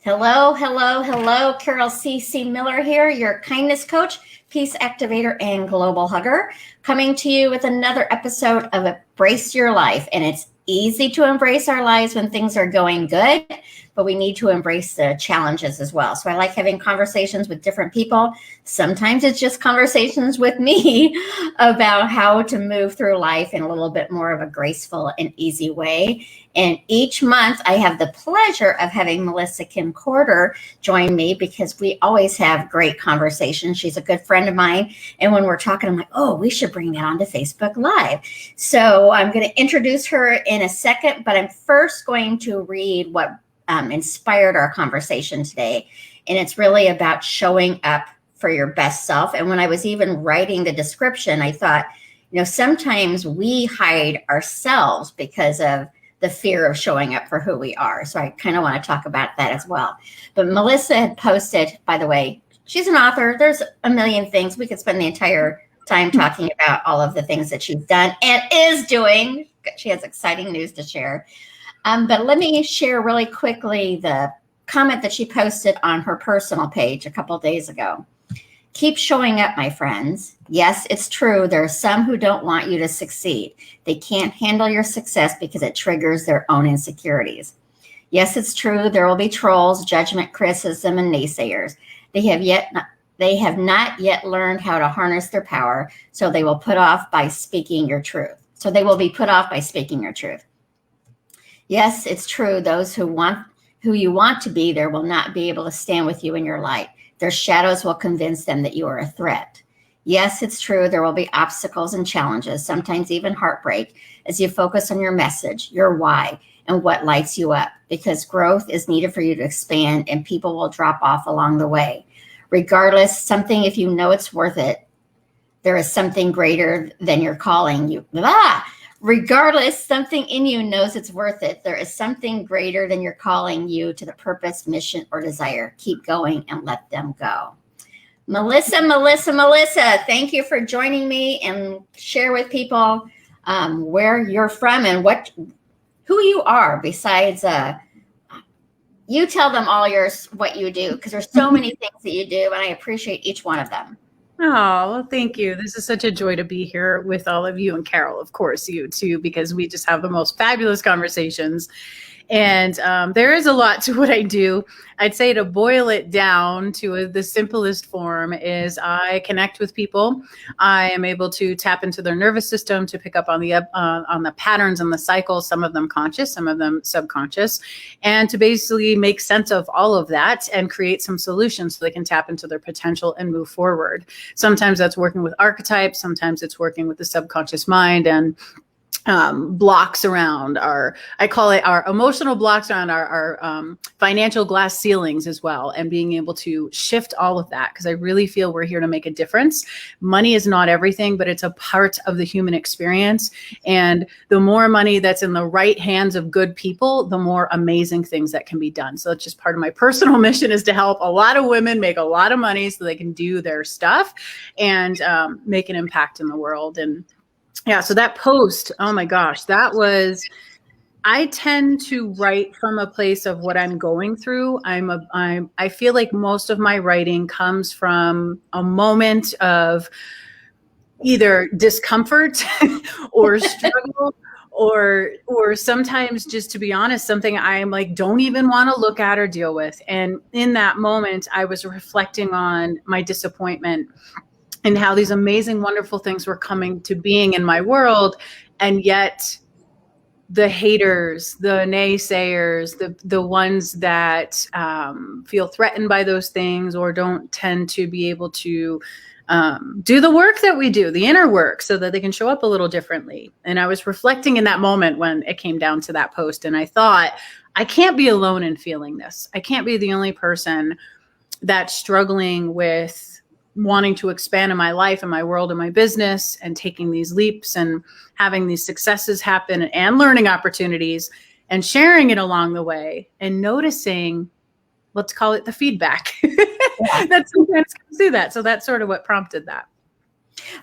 Hello, hello, hello. Carol C.C. Miller here, your kindness coach, peace activator, and global hugger, coming to you with another episode of Embrace Your Life. And it's easy to embrace our lives when things are going good, but we need to embrace the challenges as well. So I like having conversations with different people. Sometimes it's just conversations with me about how to move through life in a little bit more of a graceful and easy way. And each month I have the pleasure of having Melissa Kim Corder join me because we always have great conversations. She's a good friend of mine. And when we're talking, I'm like, oh, we should bring that onto Facebook Live. So I'm going to introduce her in a second, but I'm first going to read what inspired our conversation today. And it's really about showing up for your best self. And when I was even writing the description, I thought, sometimes we hide ourselves because of the fear of showing up for who we are. So I kind of want to talk about that as well. But Melissa had posted, by the way, she's an author. There's a million things. We could spend the entire time talking about all of the things that she's done and is doing. She has exciting news to share. But let me share really quickly the comment that she posted on her personal page a couple of days ago. Keep showing up, my friends. Yes, it's true. There are some who don't want you to succeed. They can't handle your success because it triggers their own insecurities. Yes, it's true. There will be trolls, judgment, criticism, and naysayers. They have not yet learned how to harness their power, so they will put off by speaking your truth. They will be put off by speaking your truth. Yes, it's true. Those who you want to be there will not be able to stand with you in your light. Their shadows will convince them that you are a threat. Yes, it's true. There will be obstacles and challenges, sometimes even heartbreak, as you focus on your message, your why, and what lights you up, because growth is needed for you to expand and people will drop off along the way. Regardless, if you know it's worth it, there is something greater than your calling you. Regardless, something in you knows it's worth it. There is something greater than your calling you to the purpose, mission, or desire. Keep going and let them go. Melissa, thank you for joining me and share with people where you're from and who you are besides you tell them all what you do, because there's so many things that you do and I appreciate each one of them. Oh, well, thank you. This is such a joy to be here with all of you and Carol, of course, you too, because we just have the most fabulous conversations. And there is a lot to what I do. I'd say to boil it down to the simplest form is I connect with people. I am able to tap into their nervous system to pick up on the patterns and the cycles, some of them conscious, some of them subconscious, and to basically make sense of all of that and create some solutions so they can tap into their potential and move forward. Sometimes that's working with archetypes. Sometimes it's working with the subconscious mind and blocks around I call it our emotional blocks around our financial glass ceilings as well, and being able to shift all of that, because I really feel we're here to make a difference. Money is not everything, but it's a part of the human experience. And the more money that's in the right hands of good people, the more amazing things that can be done. So it's just part of my personal mission is to help a lot of women make a lot of money so they can do their stuff and make an impact in the world. And yeah, so that post, oh my gosh, I tend to write from a place of what I'm going through. I feel like most of my writing comes from a moment of either discomfort or struggle or sometimes, just to be honest, something I'm like, don't even want to look at or deal with. And in that moment, I was reflecting on my disappointment and how these amazing, wonderful things were coming to being in my world. And yet the haters, the naysayers, the ones that feel threatened by those things or don't tend to be able to do the work that we do, the inner work, so that they can show up a little differently. And I was reflecting in that moment when it came down to that post. And I thought, I can't be alone in feeling this. I can't be the only person that's struggling with wanting to expand in my life and my world and my business and taking these leaps and having these successes happen and learning opportunities and sharing it along the way and noticing, let's call it the feedback. Yeah. That sometimes comes through that. So that's sort of what prompted that.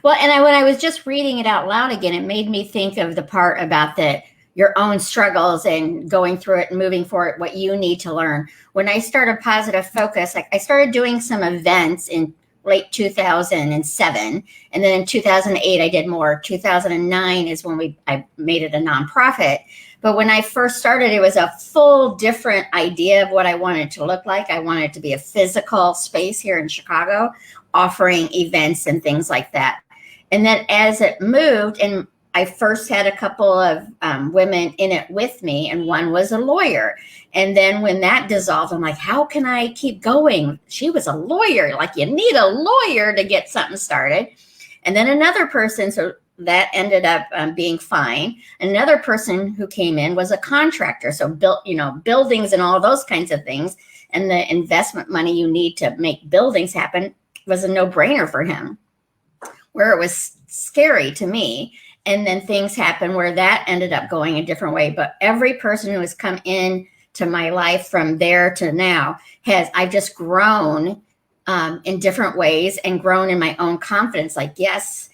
Well, and when I was just reading it out loud again, it made me think of the part about that your own struggles and going through it and moving forward, what you need to learn. When I started Positive Focus, like I started doing some events in late 2007, and then in 2008 I did more. 2009 is when I made it a nonprofit. But when I first started, it was a full different idea of what I wanted to look like. I wanted it to be a physical space here in Chicago, offering events and things like that. And then as it moved, and I first had a couple of women in it with me, and one was a lawyer. And then when that dissolved, I'm like, how can I keep going? She was a lawyer. Like, you need a lawyer to get something started. And then another person, so that ended up being fine. Another person who came in was a contractor. So built, buildings and all those kinds of things. And the investment money you need to make buildings happen was a no-brainer for him, where it was scary to me. And then things happened where that ended up going a different way. But every person who has come in to my life from there to now I've just grown in different ways and grown in my own confidence. Like, yes,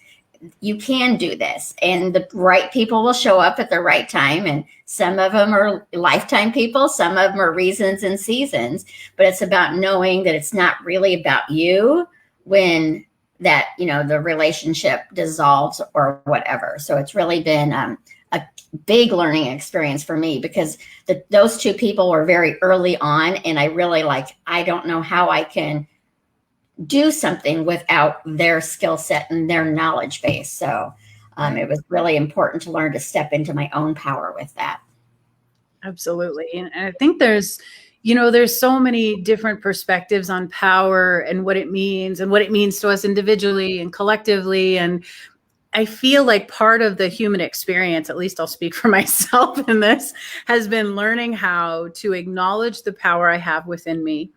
you can do this. And the right people will show up at the right time. And some of them are lifetime people. Some of them are reasons and seasons. But it's about knowing that it's not really about you when that, the relationship dissolves or whatever. So it's really been a big learning experience for me, because those two people were very early on. And I really I don't know how I can do something without their skill set and their knowledge base. So it was really important to learn to step into my own power with that. Absolutely. And I think there's so many different perspectives on power and what it means to us individually and collectively. And I feel like part of the human experience, at least I'll speak for myself in this, has been learning how to acknowledge the power I have within me,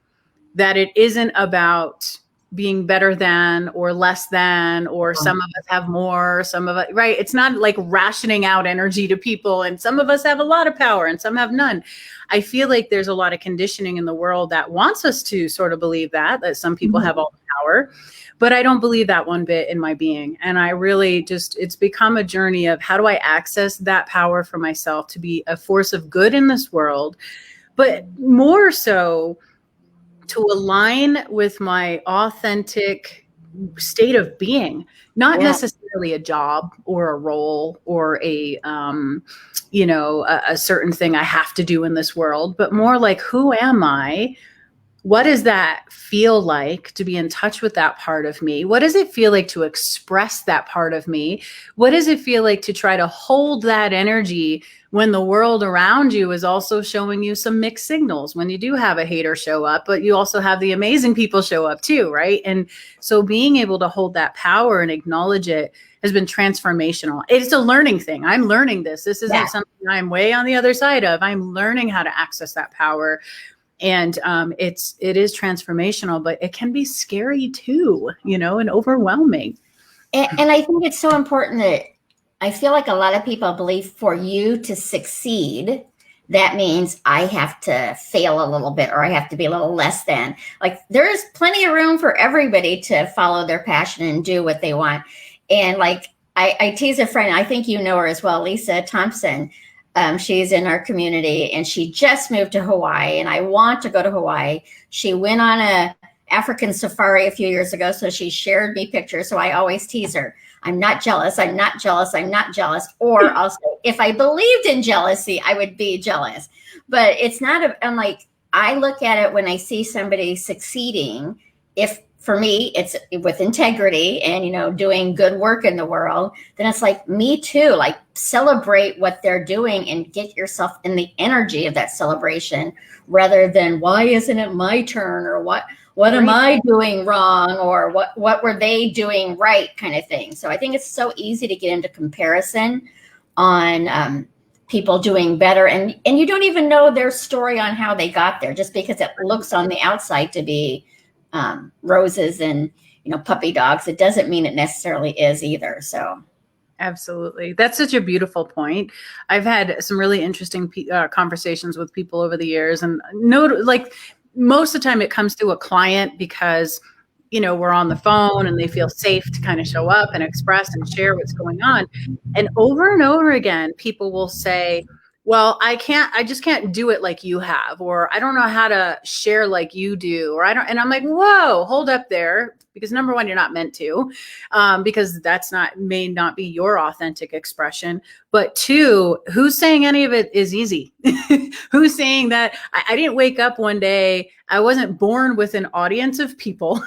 that it isn't about being better than or less than, or some of us have more, some of us, right? It's not like rationing out energy to people, and some of us have a lot of power and some have none. I feel like there's a lot of conditioning in the world that wants us to sort of believe that some people have all the power, but I don't believe that one bit in my being. And I really it's become a journey of how do I access that power for myself to be a force of good in this world, but more so to align with my authentic state of being, not necessarily a job or a role or a certain thing I have to do in this world, but more like, who am I? What does that feel like to be in touch with that part of me? What does it feel like to express that part of me? What does it feel like to try to hold that energy when the world around you is also showing you some mixed signals, when you do have a hater show up, but you also have the amazing people show up too, right? And so being able to hold that power and acknowledge it has been transformational. It's a learning thing. I'm learning this. This isn't something I'm way on the other side of. I'm learning how to access that power. And it is transformational, but it can be scary too, and overwhelming. And I think it's so important that I feel like a lot of people believe for you to succeed, that means I have to fail a little bit, or I have to be a little less than. Like, there's plenty of room for everybody to follow their passion and do what they want. And I tease a friend, I think you know her as well, Lisa Thompson. She's in our community, and she just moved to Hawaii, and I want to go to Hawaii. She went on a African safari a few years ago, so she shared me pictures. So I always tease her, I'm not jealous, I'm not jealous, I'm not jealous. Or I'll say, if I believed in jealousy, I would be jealous. But it's not, I'm like, I look at it when I see somebody succeeding, if for me, it's with integrity and, doing good work in the world, then it's like, me too, like, celebrate what they're doing and get yourself in the energy of that celebration, rather than why isn't it my turn, or what am I doing wrong, or what were they doing right, kind of thing. So I think it's so easy to get into comparison on people doing better. And you don't even know their story on how they got there, just because it looks on the outside to be roses and puppy dogs. It doesn't mean it necessarily is either. So absolutely, that's such a beautiful point. I've had some really interesting conversations with people over the years, and most of the time it comes to a client because we're on the phone and they feel safe to kind of show up and express and share what's going on. And over again, people will say, well, I just can't do it like you have, or I don't know how to share like you do, or I don't, and I'm like, whoa, hold up there. Because number one, you're not meant to, because may not be your authentic expression. But two, who's saying any of it is easy? Who's saying that I didn't wake up one day, I wasn't born with an audience of people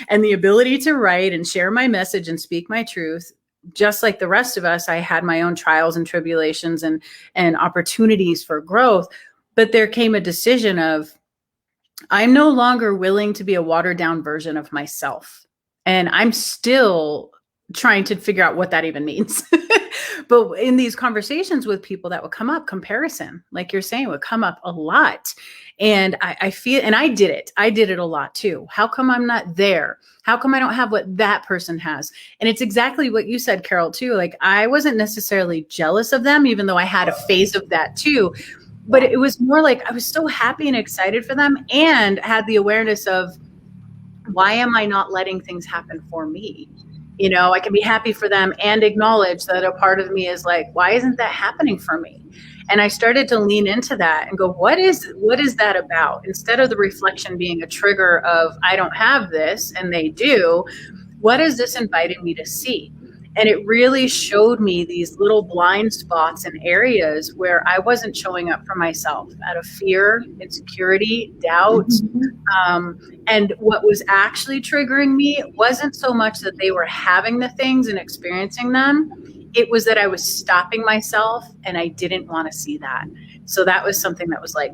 and the ability to write and share my message and speak my truth. Just like the rest of us, I had my own trials and tribulations and opportunities for growth. But there came a decision of, I'm no longer willing to be a watered down version of myself. And I'm still trying to figure out what that even means. But in these conversations with people that would come up, comparison, like you're saying, would come up a lot. And I feel, and I did it a lot too. How come I'm not there? How come I don't have what that person has? And it's exactly what you said, Carol, too. Like, I wasn't necessarily jealous of them, even though I had a phase of that too. But it was more like I was so happy and excited for them, and had the awareness of, why am I not letting things happen for me? You know, I can be happy for them and acknowledge that a part of me is like, why isn't that happening for me? And I started to lean into that and go, what is that about? Instead of the reflection being a trigger of, I don't have this and they do, what is this inviting me to see? And it really showed me these little blind spots and areas where I wasn't showing up for myself out of fear, insecurity, doubt. And what was actually triggering me wasn't so much that they were having the things and experiencing them. It was that I was stopping myself, and I didn't want to see that. So that was something that was like,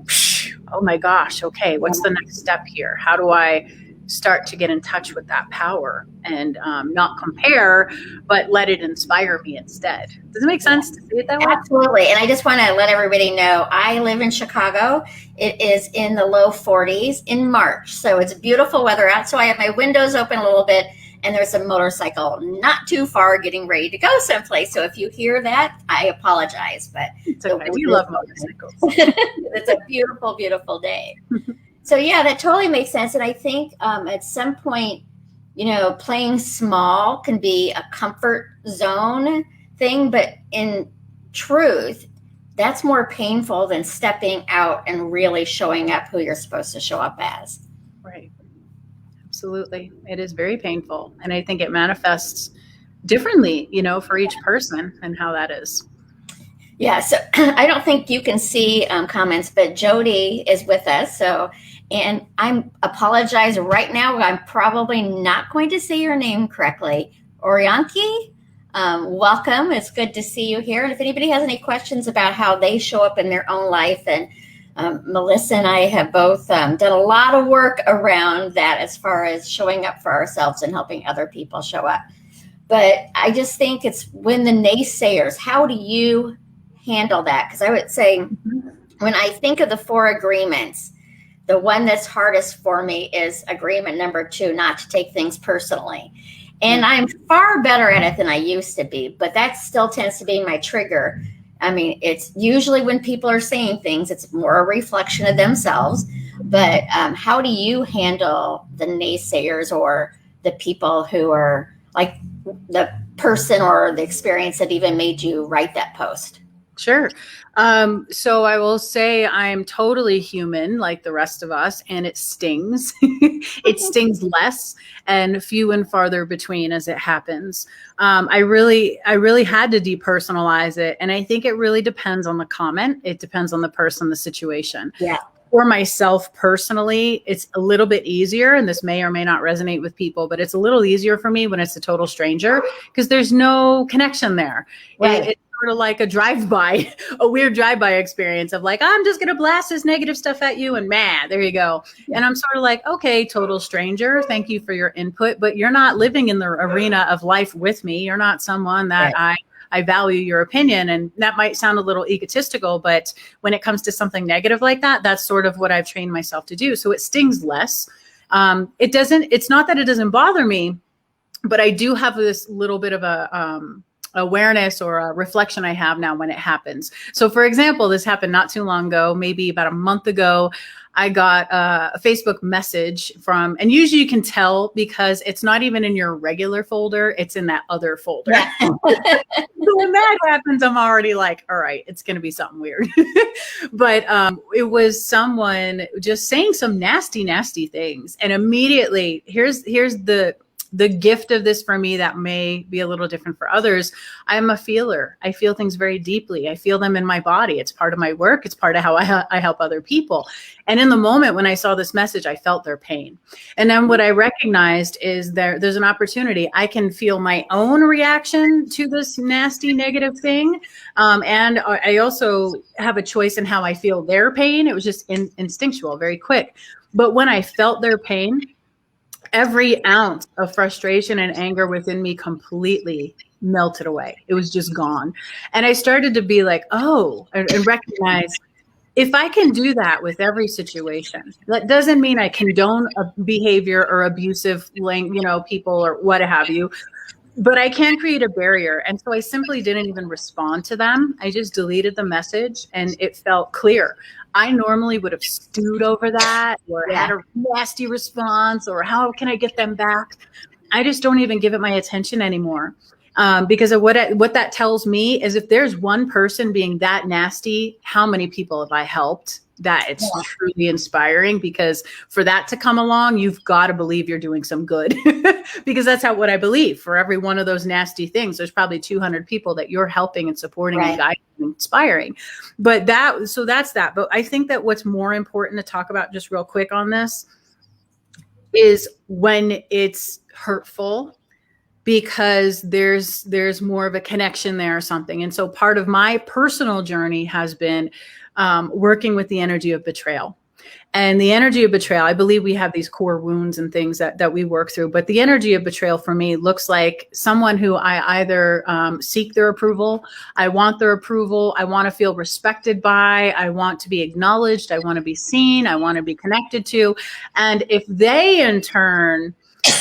oh my gosh, okay, what's the next step here? How do I start to get in touch with that power and not compare, but let it inspire me instead? Does it make sense to say it that way? Absolutely. And I just want to let everybody know, I live in Chicago. It is in the low 40s in March. So it's beautiful weather out. So I have my windows open a little bit, and there's a motorcycle not too far getting ready to go someplace. So if you hear that, I apologize. But it's okay. We love motorcycles. It's a beautiful, beautiful day. So yeah, that totally makes sense. And I think at some point, you know, playing small can be a comfort zone thing, but in truth, that's more painful than stepping out and really showing up who you're supposed to show up as. Right. Absolutely. It is very painful. And I think it manifests differently, you know, for each person and how that is. Yeah. So I don't think you can see comments, but Jody is with us. So, and I apologize right now. I'm probably not going to say your name correctly. Orianki, welcome. It's good to see you here. And if anybody has any questions about how they show up in their own life, and Melissa and I have both done a lot of work around that as far as showing up for ourselves and helping other people show up. But I just think it's when the naysayers, how do you handle that? Because I would say when I think of the 4 agreements, the one that's hardest for me is agreement number 2, not to take things personally. And I'm far better at it than I used to be, but that still tends to be my trigger. I mean, it's usually when people are saying things, it's more a reflection of themselves. But how do you handle the naysayers or the people who are like the person or the experience that even made you write that post? Sure. So I will say I'm totally human like the rest of us, and it stings. It stings less and few and farther between as it happens. I really had to depersonalize it. And I think it really depends on the comment. It depends on the person, the situation. Yeah. For myself personally, it's a little bit easier, and this may or may not resonate with people, but it's a little easier for me when it's a total stranger because there's no connection there. Right. It's sort of like a drive-by, a weird drive-by experience of like, I'm just going to blast this negative stuff at you and there you go. Yeah. And I'm sort of like, okay, total stranger, thank you for your input, but you're not living in the arena of life with me. You're not someone that I value your opinion. And that might sound a little egotistical, but when it comes to something negative like that, that's sort of what I've trained myself to do. So it stings less. It's not that it doesn't bother me, but I do have this little bit of awareness or a reflection I have now when it happens. So for example, this happened not too long ago, maybe about a month ago. I got a Facebook message from, and usually you can tell because it's not even in your regular folder, it's in that other folder. Yeah. So when that happens, I'm already like, all right, it's going to be something weird. But it was someone just saying some nasty, nasty things. And immediately, here's the gift of this for me that may be a little different for others. I'm a feeler. I feel things very deeply. I feel them in my body. It's part of my work. It's part of how I help other people. And in the moment when I saw this message, I felt their pain. And then what I recognized is there's an opportunity. I can feel my own reaction to this nasty negative thing. And I also have a choice in how I feel their pain. It was just instinctual, very quick. But when I felt their pain, every ounce of frustration and anger within me completely melted away. It was just gone. And I started to be like, oh, and recognize if I can do that with every situation, that doesn't mean I condone a behavior or abusive, people or what have you, but I can create a barrier. And so I simply didn't even respond to them. I just deleted the message and it felt clear. I normally would have stewed over that or had a nasty response or how can I get them back? I just don't even give it my attention anymore. Because of what that tells me is if there's one person being that nasty, how many people have I helped? That it's truly inspiring, because for that to come along, you've got to believe you're doing some good because that's what I believe. For every one of those nasty things, there's probably 200 people that you're helping and supporting and guiding and inspiring. But that's that. But I think that what's more important to talk about just real quick on this is when it's hurtful, because there's more of a connection there or something. And so part of my personal journey has been working with the energy of betrayal. And the energy of betrayal, I believe we have these core wounds and things that we work through. But the energy of betrayal for me looks like someone who I either seek their approval, I want their approval, I want to feel respected by, I want to be acknowledged, I want to be seen, I want to be connected to. And if they in turn,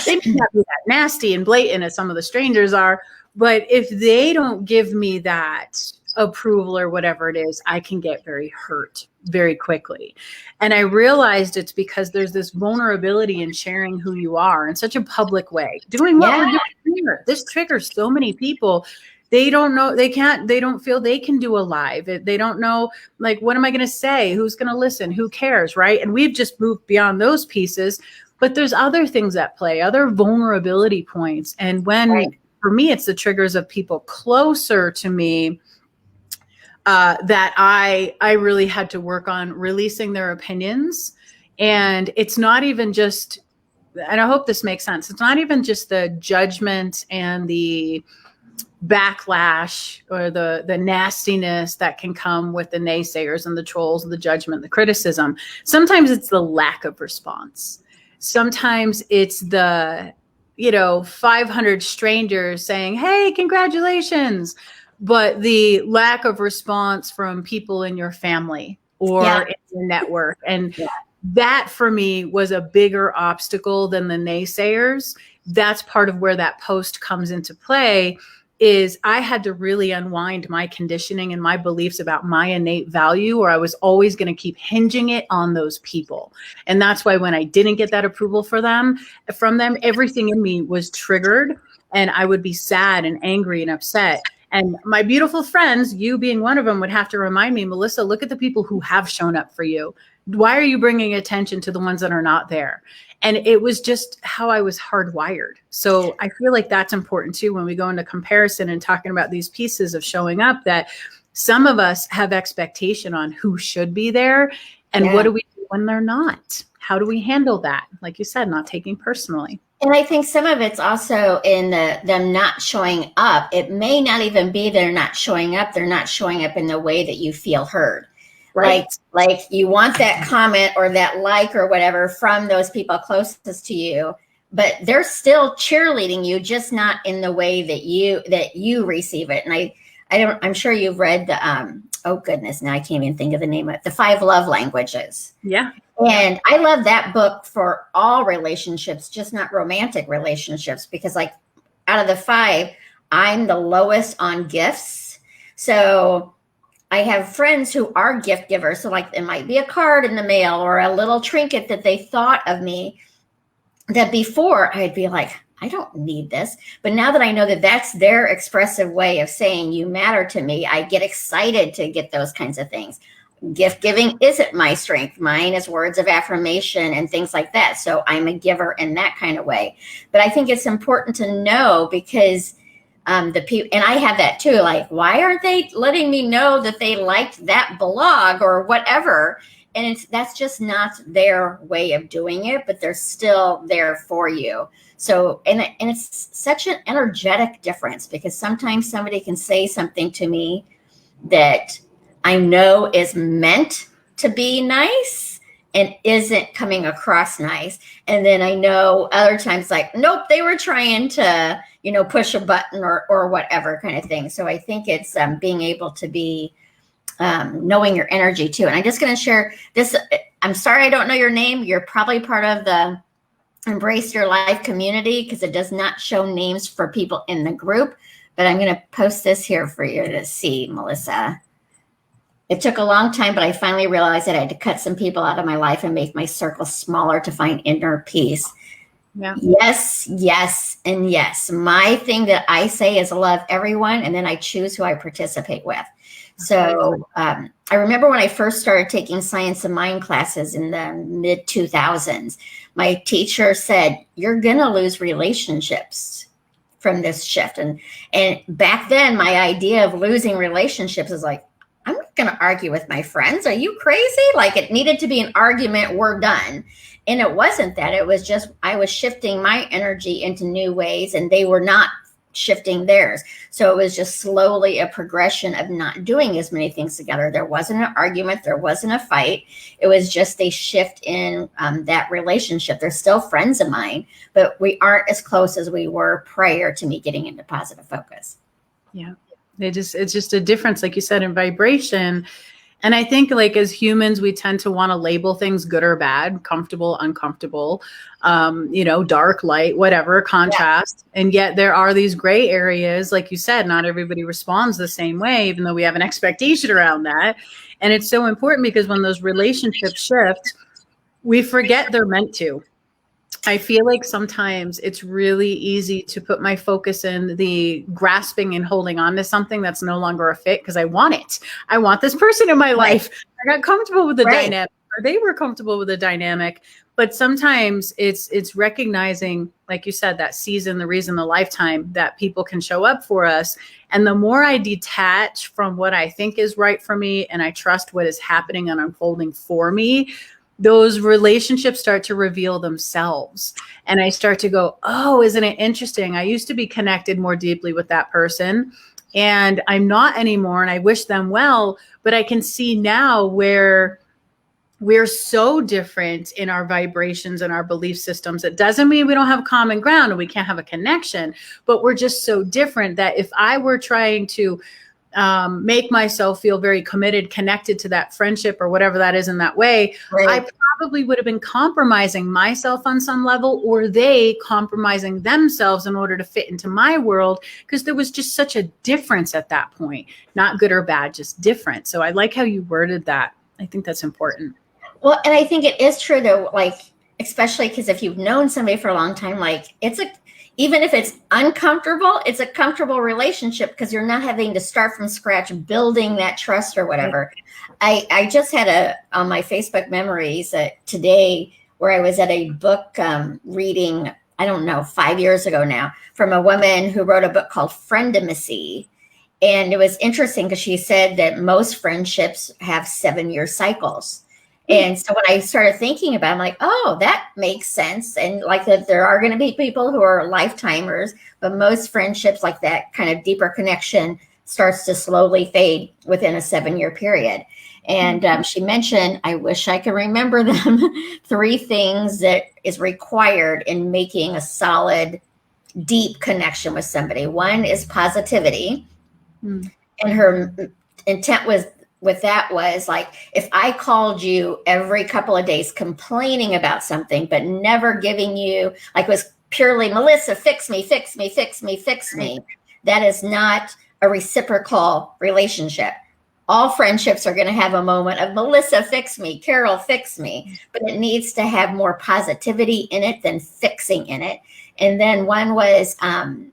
they may not be that nasty and blatant as some of the strangers are, but if they don't give me that approval or whatever it is, I can get very hurt very quickly. And I realized it's because there's this vulnerability in sharing who you are in such a public way. Doing what we're doing here. This triggers so many people. They don't know, they don't feel they can do a live. They don't know, like, what am I going to say? Who's going to listen? Who cares? Right. And we've just moved beyond those pieces. But there's other things at play, other vulnerability points. And when, for me, it's the triggers of people closer to me that I really had to work on releasing their opinions. And it's not even just, and I hope this makes sense, it's not even just the judgment and the backlash or the nastiness that can come with the naysayers and the trolls and the judgment, the criticism. Sometimes it's the lack of response. Sometimes it's the, 500 strangers saying, hey, congratulations. But the lack of response from people in your family or in your network. And that for me was a bigger obstacle than the naysayers. That's part of where that post comes into play, is I had to really unwind my conditioning and my beliefs about my innate value, or I was always going to keep hinging it on those people. And that's why when I didn't get that approval from them, everything in me was triggered and I would be sad and angry and upset. And my beautiful friends, you being one of them, would have to remind me, Melissa, look at the people who have shown up for you. Why are you bringing attention to the ones that are not there? And it was just how I was hardwired. So I feel like that's important too, when we go into comparison and talking about these pieces of showing up, that some of us have expectation on who should be there. And what do we do when they're not? How do we handle that? Like you said, not taking personally. And I think some of it's also in them not showing up. It may not even be they're not showing up. They're not showing up in the way that you feel heard. Right. Like you want that comment or that like or whatever from those people closest to you, but they're still cheerleading you, just not in the way that you receive it. And I'm sure you've read the oh goodness, now I can't even think of the name of it, The 5 Love Languages. Yeah. And I love that book for all relationships, just not romantic relationships, because like out of the 5, I'm the lowest on gifts. So I have friends who are gift givers. So like it might be a card in the mail or a little trinket that they thought of me, that before I'd be like, I don't need this. But now that I know that that's their expressive way of saying you matter to me, I get excited to get those kinds of things. Gift giving isn't my strength. Mine is words of affirmation and things like that. So I'm a giver in that kind of way. But I think it's important to know, because the people, and I have that too, like, why aren't they letting me know that they liked that blog or whatever? And that's just not their way of doing it, but they're still there for you. So, and it's such an energetic difference, because sometimes somebody can say something to me that I know is meant to be nice and isn't coming across nice. And then I know other times, like, nope, they were trying to, push a button or whatever kind of thing. So I think it's being able to be knowing your energy too. And I'm just going to share this. I'm sorry I don't know your name. You're probably part of the Embrace Your Life community, because it does not show names for people in the group. But I'm going to post this here for you to see, Melissa. It took a long time, but I finally realized that I had to cut some people out of my life and make my circle smaller to find inner peace. Yeah. Yes, yes, and yes. My thing that I say is love everyone, and then I choose who I participate with. So I remember when I first started taking science of mind classes in the mid 2000s, my teacher said, you're going to lose relationships from this shift. And back then, my idea of losing relationships is like, I'm not going to argue with my friends. Are you crazy? Like, it needed to be an argument. We're done. And it wasn't that. It was just I was shifting my energy into new ways, and they were not shifting theirs. So it was just slowly a progression of not doing as many things together. There wasn't an argument. There wasn't a fight. It was just a shift in that relationship. They're still friends of mine, but we aren't as close as we were prior to me getting into positive focus. Yeah. It's just a difference, like you said, in vibration. And I think, like, as humans, we tend to want to label things good or bad, comfortable, uncomfortable, dark, light, whatever, contrast. Yeah. And yet there are these gray areas. Like you said, not everybody responds the same way, even though we have an expectation around that. And it's so important, because when those relationships shift, we forget they're meant to. I feel like sometimes it's really easy to put my focus in the grasping and holding on to something that's no longer a fit, because I want it. I want this person in my life. I got comfortable with the dynamic, or they were comfortable with the dynamic. But sometimes it's recognizing, like you said, that season, the reason, the lifetime that people can show up for us. And the more I detach from what I think is right for me, and I trust what is happening and unfolding for me, those relationships start to reveal themselves. And I start to go, oh, isn't it interesting? I used to be connected more deeply with that person, and I'm not anymore. And I wish them well, but I can see now where we're so different in our vibrations and our belief systems. It doesn't mean we don't have common ground and we can't have a connection, but we're just so different that if I were trying to make myself feel very committed, connected to that friendship or whatever that is in that way, I probably would have been compromising myself on some level, or they compromising themselves in order to fit into my world, because there was just such a difference at that point. Not good or bad, just different. So I like how you worded that. I think that's important. Well, and I think it is true though, like, especially because if you've known somebody for a long time, like, even if it's uncomfortable, it's a comfortable relationship, because you're not having to start from scratch building that trust or whatever. I just had on my Facebook memories today, where I was at a book reading, I don't know, 5 years ago now, from a woman who wrote a book called Friendimacy. And it was interesting because she said that most friendships have 7-year cycles. And so when I started thinking about it, I'm like, oh, that makes sense. And like that there are going to be people who are lifetimers, but most friendships, like that kind of deeper connection, starts to slowly fade within a 7-year period. And she mentioned, I wish I could remember them, 3 things that is required in making a solid, deep connection with somebody. One is positivity. And her intent with that was like, if I called you every couple of days complaining about something, but never giving you, like, was purely, Melissa, fix me, fix me, fix me, fix me, That is not a reciprocal relationship. All friendships are going to have a moment of Melissa, fix me, Carol, fix me, but it needs to have more positivity in it than fixing in it. And then one was on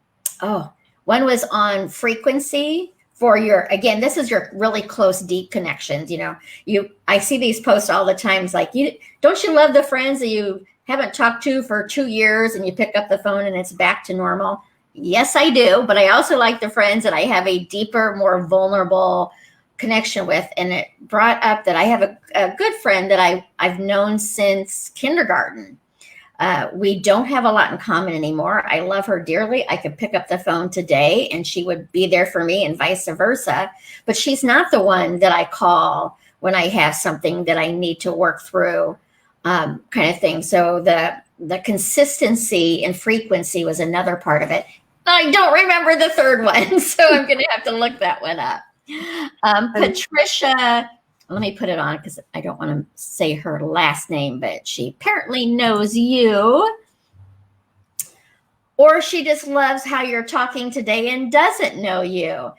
frequency for your, again, this is your really close, deep connections. I see these posts all the times, like, don't you love the friends that you haven't talked to for 2 years and you pick up the phone and it's back to normal? Yes, I do. But I also like the friends that I have a deeper, more vulnerable connection with. And it brought up that I have a good friend that I've known since kindergarten. We don't have a lot in common anymore. I love her dearly. I could pick up the phone today and she would be there for me and vice versa. But she's not the one that I call when I have something that I need to work through, kind of thing. So the consistency and frequency was another part of it. I don't remember the third one, so I'm going to have to look that one up. Patricia, let me put it on because I don't want to say her last name, but she apparently knows you. Or she just loves how you're talking today and doesn't know you.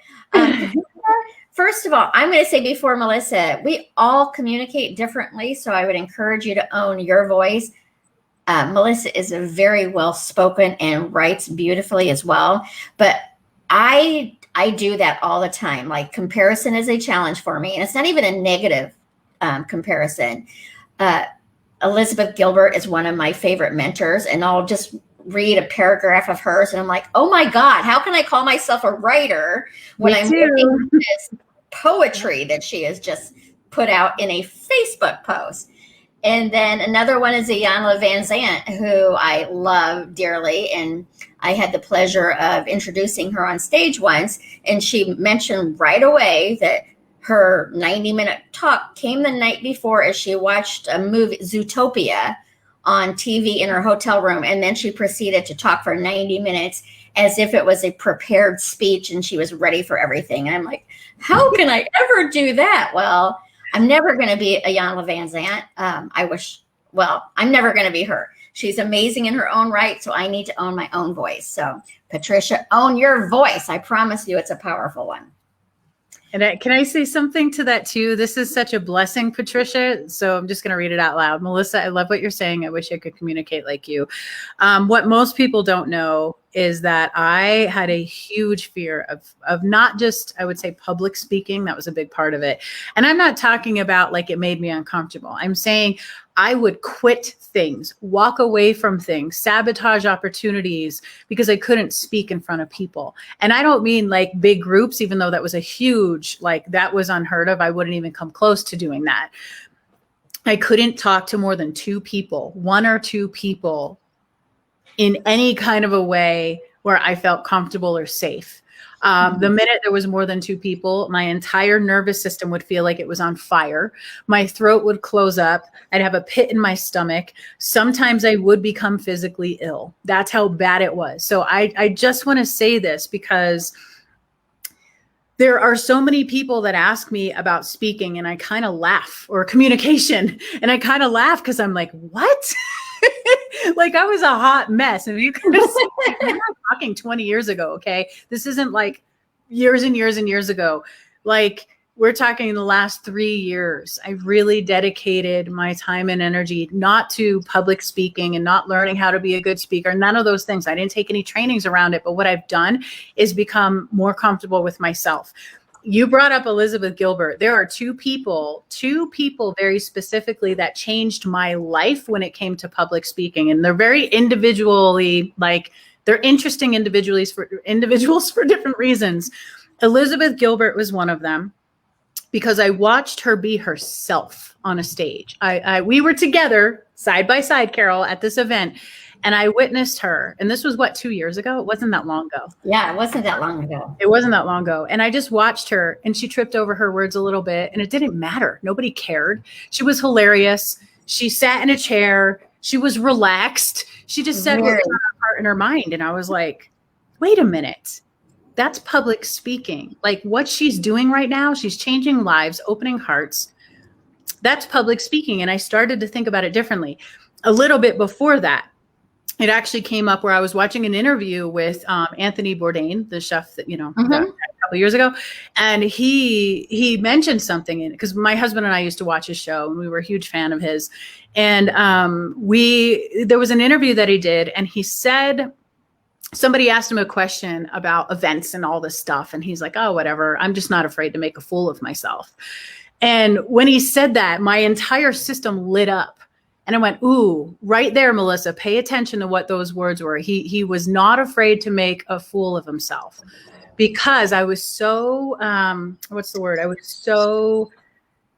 First of all, I'm going to say before Melissa, we all communicate differently, so I would encourage you to own your voice. Melissa is a very well-spoken and writes beautifully as well. But I do that all the time. Like, comparison is a challenge for me. And it's not even a negative comparison. Elizabeth Gilbert is one of my favorite mentors. And I'll just read a paragraph of hers. And I'm like, oh my God, how can I call myself a writer when I'm reading this poetry that she has just put out in a Facebook post? And then another one is Iyanla Vanzant, who I love dearly. And I had the pleasure of introducing her on stage once. And she mentioned right away that her 90-minute talk came the night before as she watched a movie, Zootopia, on TV in her hotel room. And then she proceeded to talk for 90 minutes as if it was a prepared speech and she was ready for everything. And I'm like, how can I ever do that? Well, I'm never going to be Iyanla Vanzant. I'm never going to be her. She's amazing in her own right, so I need to own my own voice. So, Patricia, own your voice. I promise you it's a powerful one. And can I say something to that too? This is such a blessing, Patricia. So I'm just going to read it out loud. Melissa, I love what you're saying. I wish I could communicate like you. What most people don't know is that I had a huge fear of not just, I would say, public speaking. That was a big part of it. And I'm not talking about like it made me uncomfortable. I'm saying I would quit things, walk away from things, sabotage opportunities because I couldn't speak in front of people. And I don't mean like big groups, even though that was a huge, like that was unheard of. I wouldn't even come close to doing that. I couldn't talk to more than 2 people, 1 or 2 people in any kind of a way where I felt comfortable or safe. The minute there was more than 2 people, my entire nervous system would feel like it was on fire. My throat would close up. I'd have a pit in my stomach. Sometimes I would become physically ill. That's how bad it was. So I just want to say this because there are so many people that ask me about speaking and I kind of laugh, or communication. And I kind of laugh because I'm like, what? Like I was a hot mess. And you can just see, we were talking 20 years ago. Okay. This isn't like years and years and years ago. Like we're talking in the last 3 years. I really dedicated my time and energy not to public speaking and not learning how to be a good speaker. None of those things. I didn't take any trainings around it. But what I've done is become more comfortable with myself. You brought up Elizabeth Gilbert. There are two people very specifically that changed my life when it came to public speaking. And they're very individually, like they're interesting individuals for different reasons. Elizabeth Gilbert was one of them because I watched her be herself on a stage. We were together side by side, Carol, at this event. And I witnessed her. And this was 2 years ago? It wasn't that long ago. Yeah, it wasn't that long ago. It wasn't that long ago. And I just watched her and she tripped over her words a little bit and it didn't matter. Nobody cared. She was hilarious. She sat in a chair. She was relaxed. She just said what was on her heart and her mind. And I was like, wait a minute. That's public speaking. Like what she's doing right now, she's changing lives, opening hearts. That's public speaking. And I started to think about it differently. A little bit before that, it actually came up where I was watching an interview with Anthony Bourdain, the chef that, got a couple of years ago. And he mentioned something in it because my husband and I used to watch his show and we were a huge fan of his. And there was an interview that he did, and he said, somebody asked him a question about events and all this stuff. And he's like, oh, whatever. I'm just not afraid to make a fool of myself. And when he said that, my entire system lit up. And I went, ooh, right there, Melissa, pay attention to what those words were. He was not afraid to make a fool of himself, because I was so, what's the word? I was so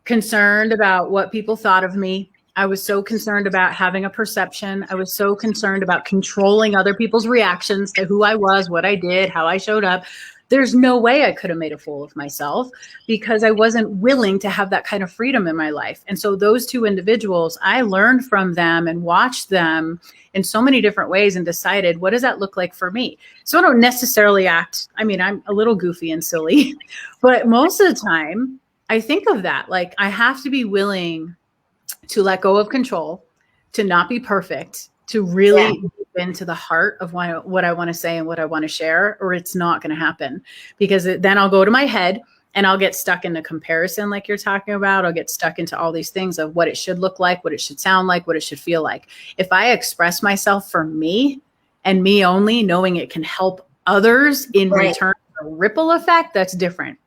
concerned about what people thought of me. I was so concerned about having a perception. I was so concerned about controlling other people's reactions to who I was, what I did, how I showed up. There's no way I could have made a fool of myself, because I wasn't willing to have that kind of freedom in my life. And so those two individuals, I learned from them and watched them in so many different ways and decided, what does that look like for me? So I don't necessarily act, I'm a little goofy and silly, but most of the time I think of that. Like, I have to be willing to let go of control, to not be perfect, to really deep into the heart of what I want to say and what I want to share, or it's not going to happen, because then I'll go to my head and I'll get stuck in the comparison, like you're talking about. I'll get stuck into all these things of what it should look like, what it should sound like, what it should feel like. If I express myself for me and me only, knowing it can help others in return, a ripple effect, that's different.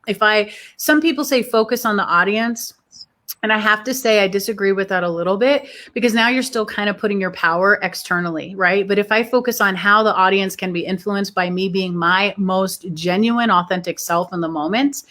Some people say focus on the audience. And I have to say, I disagree with that a little bit, because now you're still kind of putting your power externally, right? But if I focus on how the audience can be influenced by me being my most genuine, authentic self in the moment,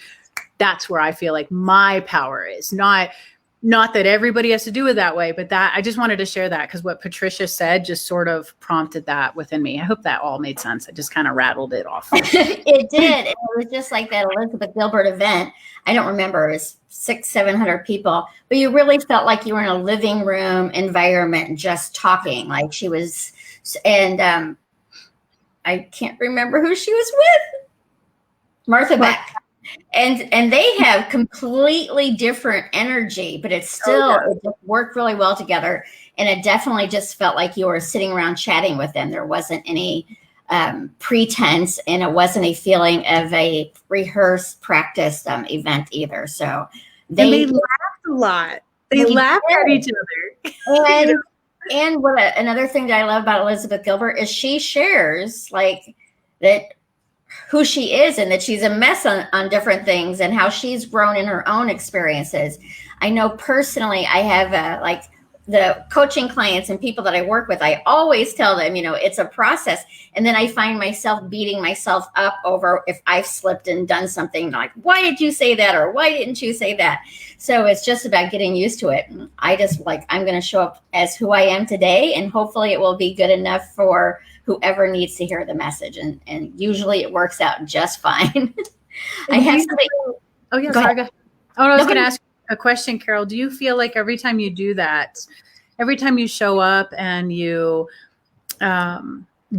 that's where I feel like my power is. Not that everybody has to do it that way, but that I just wanted to share that, because what Patricia said just sort of prompted that within me. I hope that all made sense. I just kind of rattled it off. It did. It was just like that Elizabeth Gilbert event. I don't remember. It was 600-700 people, but you really felt like you were in a living room environment, just talking like she was. And I can't remember who she was with. Martha Beck. And they have completely different energy, but it's still, it just worked really well together. And it definitely just felt like you were sitting around chatting with them. There wasn't any pretense, and it wasn't a feeling of a rehearsed, practiced event either. So they laughed a lot. They laughed at each other. And another thing that I love about Elizabeth Gilbert is she shares like that, who she is, and that she's a mess on different things, and how she's grown in her own experiences. I know personally, I have like the coaching clients and people that I work with, I always tell them, it's a process. And then I find myself beating myself up over if I've slipped and done something like, why did you say that? Or why didn't you say that? So it's just about getting used to it. I just I'm going to show up as who I am today, and hopefully it will be good enough for whoever needs to hear the message. And usually it works out just fine. I have somebody. Oh, yeah. Sorry. Go ahead. Oh, no, I was going to ask a question, Carol. Do you feel like every time you do that, every time you show up and you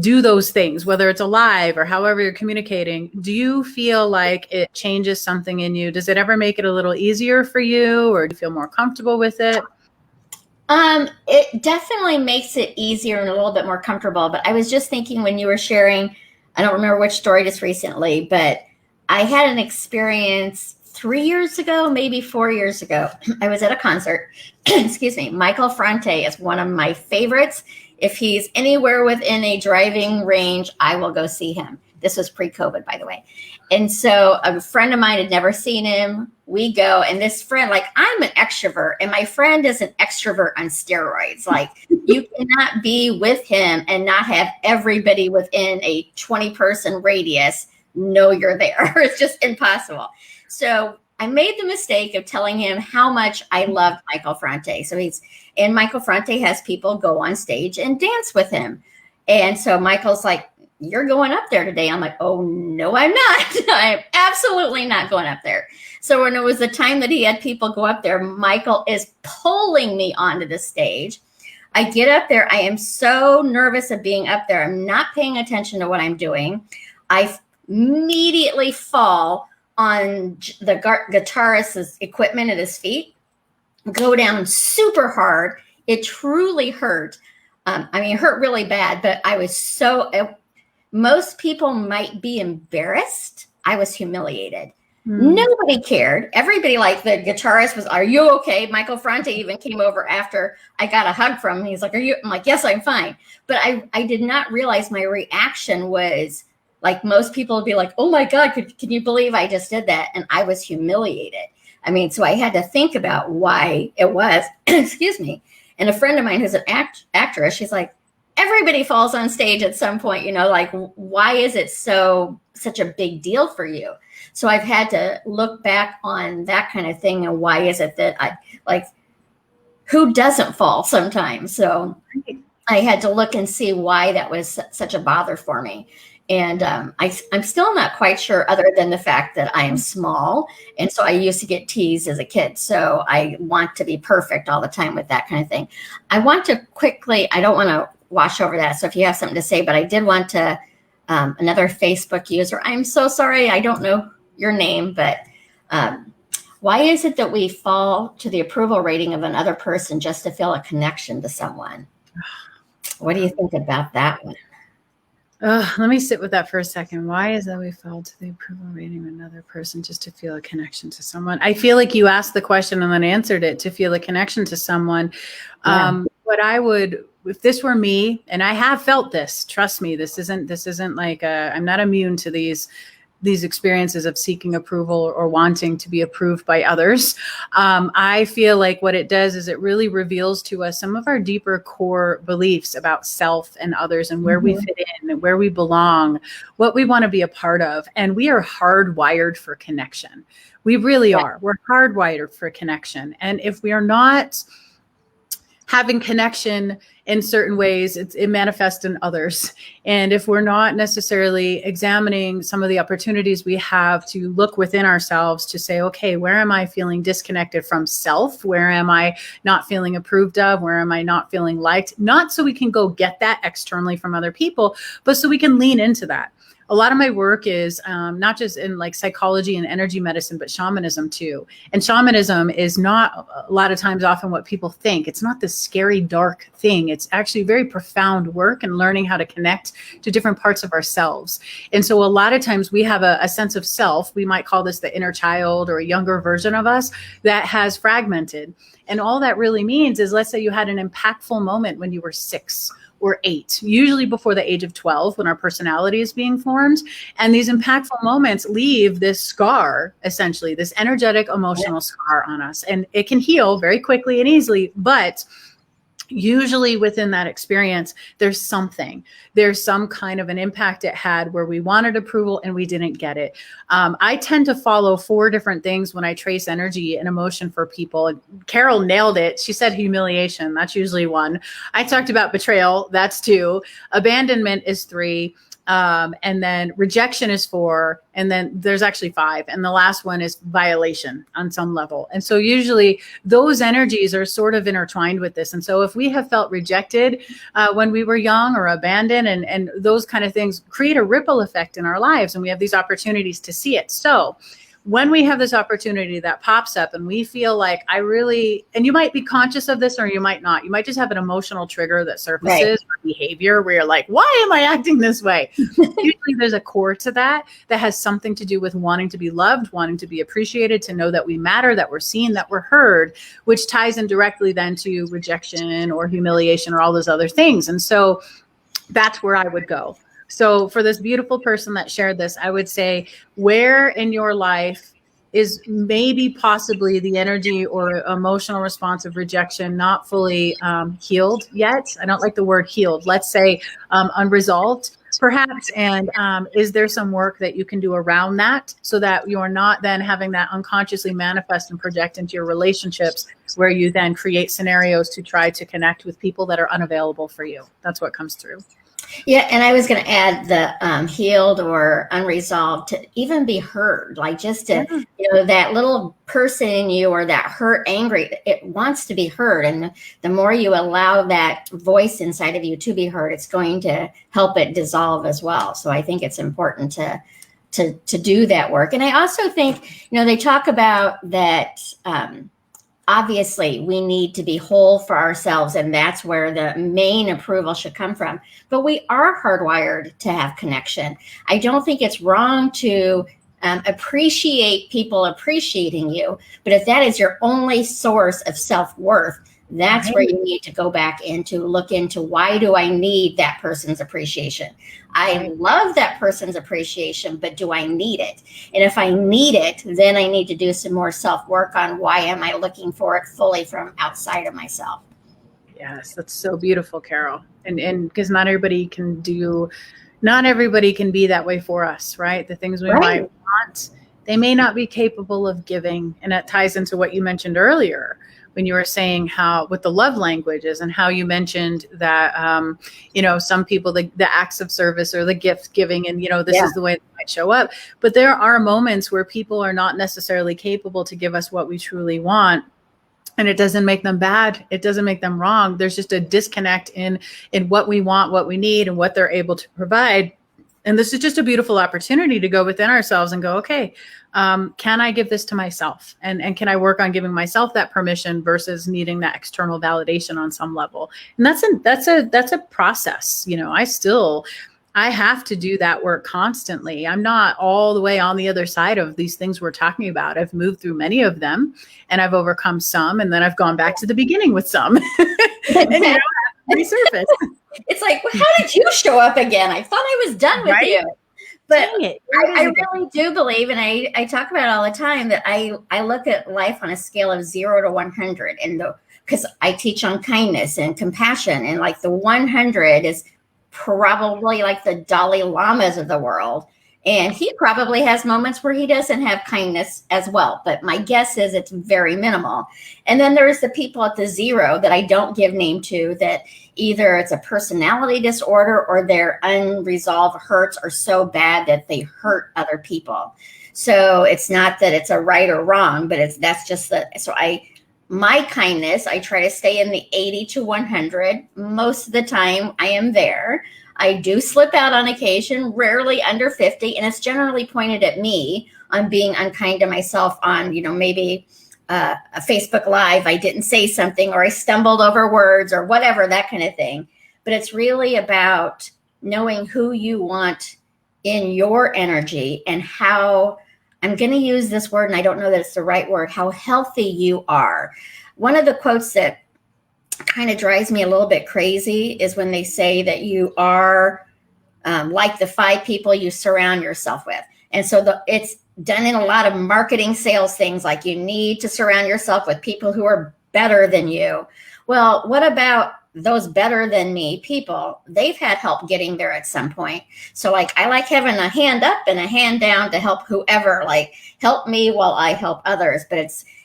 do those things, whether it's alive or however you're communicating, do you feel like it changes something in you? Does it ever make it a little easier for you, or do you feel more comfortable with it? It definitely makes it easier and a little bit more comfortable. But I was just thinking when you were sharing, I don't remember which story just recently, but I had an experience 3 years ago, maybe 4 years ago. I was at a concert. Excuse me. Michael Franti is one of my favorites. If he's anywhere within a driving range, I will go see him. This was pre-COVID, by the way. And so a friend of mine had never seen him. We go, and this friend, like, I'm an extrovert, and my friend is an extrovert on steroids. Like, you cannot be with him and not have everybody within a 20-person radius know you're there. It's just impossible. So I made the mistake of telling him how much I loved Michael Franti. So Michael Franti has people go on stage and dance with him. And so Michael's like, you're going up there today. I'm like, oh, no, I'm not. I'm absolutely not going up there. So when it was the time that he had people go up there, Michael is pulling me onto the stage. I get up there. I am so nervous of being up there. I'm not paying attention to what I'm doing. I immediately fall on the guitarist's equipment at his feet, go down super hard. It truly hurt. I mean, it hurt really bad, but I was most people might be embarrassed. I was humiliated. Nobody cared. Everybody, like the guitarist was, "Are you okay?" Michael Fronte even came over after I got a hug from him. He's like, "Are you?" I'm like, "Yes, I'm fine." But I did not realize my reaction was like most people would be like, "Oh my God, can you believe I just did that?" And I was humiliated. I mean, so I had to think about why it was, excuse me. And a friend of mine who's an actress, she's like, everybody falls on stage at some point, like, why is it such a big deal for you? So I've had to look back on that kind of thing. And why is it that who doesn't fall sometimes? So I had to look and see why that was such a bother for me. And I'm still not quite sure, other than the fact that I am small. And so I used to get teased as a kid. So I want to be perfect all the time with that kind of thing. I want to quickly, I don't want to wash over that. So if you have something to say, but I did want to, another Facebook user, I'm so sorry, I don't know your name, but why is it that we fall to the approval rating of another person just to feel a connection to someone? What do you think about that one? Let me sit with that for a second. Why is that we fall to the approval rating of another person just to feel a connection to someone? I feel like you asked the question and then answered it, to feel a connection to someone. Yeah. What I would, if this were me, and I have felt this, trust me, this isn't like I'm not immune to these experiences of seeking approval or wanting to be approved by others. I feel like what it does is it really reveals to us some of our deeper core beliefs about self and others, and where we fit in and where we belong, what we want to be a part of. And we are hardwired for connection. We really are. We're hardwired for connection. And if we are not having connection in certain ways, it manifests in others. And if we're not necessarily examining some of the opportunities we have to look within ourselves to say, okay, where am I feeling disconnected from self? Where am I not feeling approved of? Where am I not feeling liked? Not so we can go get that externally from other people, but so we can lean into that. A lot of my work is not just in like psychology and energy medicine, but shamanism too. And shamanism is not a lot of times often what people think. It's not this scary, dark thing. It's actually very profound work and learning how to connect to different parts of ourselves. And so a lot of times we have a sense of self. We might call this the inner child or a younger version of us that has fragmented. And all that really means is, let's say you had an impactful moment when you were 6 or 8, usually before the age of 12, when our personality is being formed. And these impactful moments leave this scar, essentially, this energetic, emotional scar on us. And it can heal very quickly and easily, but usually within that experience, there's some kind of an impact it had where we wanted approval and we didn't get it. I tend to follow 4 different things when I trace energy and emotion for people. Carol nailed it. She said humiliation. That's usually 1. I talked about betrayal. That's 2. Abandonment is 3. And then rejection is 4, and then there's actually 5. And the last one is violation on some level. And so usually those energies are sort of intertwined with this. And so if we have felt rejected when we were young or abandoned, and those kind of things create a ripple effect in our lives, and we have these opportunities to see it. So when we have this opportunity that pops up and we feel like and you might be conscious of this or you might not, you might just have an emotional trigger that surfaces or behavior where you're like, why am I acting this way? Usually there's a core to that has something to do with wanting to be loved, wanting to be appreciated, to know that we matter, that we're seen, that we're heard, which ties in directly then to rejection or humiliation or all those other things. And so that's where I would go. So for this beautiful person that shared this, I would say, where in your life is maybe possibly the energy or emotional response of rejection not fully healed yet? I don't like the word healed. Let's say unresolved, perhaps. And is there some work that you can do around that so that you're not then having that unconsciously manifest and project into your relationships, where you then create scenarios to try to connect with people that are unavailable for you? That's what comes through. Yeah, and I was going to add the healed or unresolved, to even be heard, like just to, that little person in you or that hurt, angry, it wants to be heard. And the more you allow that voice inside of you to be heard, it's going to help it dissolve as well. So I think it's important to do that work. And I also think, they talk about that obviously we need to be whole for ourselves, and that's where the main approval should come from. But we are hardwired to have connection. I don't think it's wrong to appreciate people appreciating you, but if that is your only source of self-worth, that's Right. where you need to go back into look into, why do I need that person's appreciation? I Right. love that person's appreciation, but do I need it? And if I need it, then I need to do some more self work on, why am I looking for it fully from outside of myself? Yes, that's so beautiful, Carol. And because not everybody can be that way for us, right? The things we Right. might want, they may not be capable of giving. And that ties into what you mentioned earlier when you were saying how with the love languages, and how you mentioned that, some people, the acts of service or the gift giving, and, this Yeah. is the way that might show up. But there are moments where people are not necessarily capable to give us what we truly want. And it doesn't make them bad. It doesn't make them wrong. There's just a disconnect in what we want, what we need, and what they're able to provide. And this is just a beautiful opportunity to go within ourselves and go, okay, can I give this to myself? And can I work on giving myself that permission versus needing that external validation on some level? And that's a process. I have to do that work constantly. I'm not all the way on the other side of these things we're talking about. I've moved through many of them, and I've overcome some, and then I've gone back to the beginning with some. And resurface. It's like, well, how did you show up again? I thought I was done with Right? you. But Dang it. I really do believe, and I talk about it all the time, that I look at life on a scale of 0 to 100, and because I teach on kindness and compassion, and like the 100 is probably like the Dalai Lamas of the world. And he probably has moments where he doesn't have kindness as well. But my guess is it's very minimal. And then there's the people at the 0 that I don't give name to, that either it's a personality disorder or their unresolved hurts are so bad that they hurt other people. So it's not that it's a right or wrong, but that's just my kindness, I try to stay in the 80 to 100. Most of the time I am there. I do slip out on occasion, rarely under 50, and it's generally pointed at me on being unkind to myself on, maybe a Facebook Live, I didn't say something, or I stumbled over words or whatever, that kind of thing. But it's really about knowing who you want in your energy, and how, I'm going to use this word, and I don't know that it's the right word, how healthy you are. One of the quotes that kind of drives me a little bit crazy is when they say that you are like the 5 people you surround yourself with. And so it's done in a lot of marketing sales things, like you need to surround yourself with people who are better than you. Well, what about those better than me people? They've had help getting there at some point. So like, I like having a hand up and a hand down to help whoever, like help me while I help others. But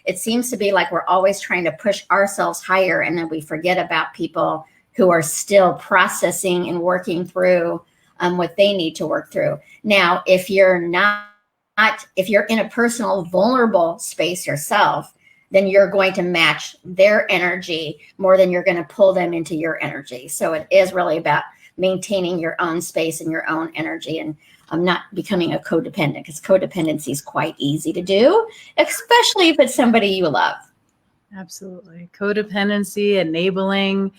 it seems to be like we're always trying to push ourselves higher, and then we forget about people who are still processing and working through what they need to work through. Now, if you're in a personal, vulnerable space yourself, then you're going to match their energy more than you're going to pull them into your energy. So it is really about maintaining your own space and your own energy, and not becoming a codependent, because codependency is quite easy to do, especially if it's somebody you love. Absolutely. Codependency, enabling,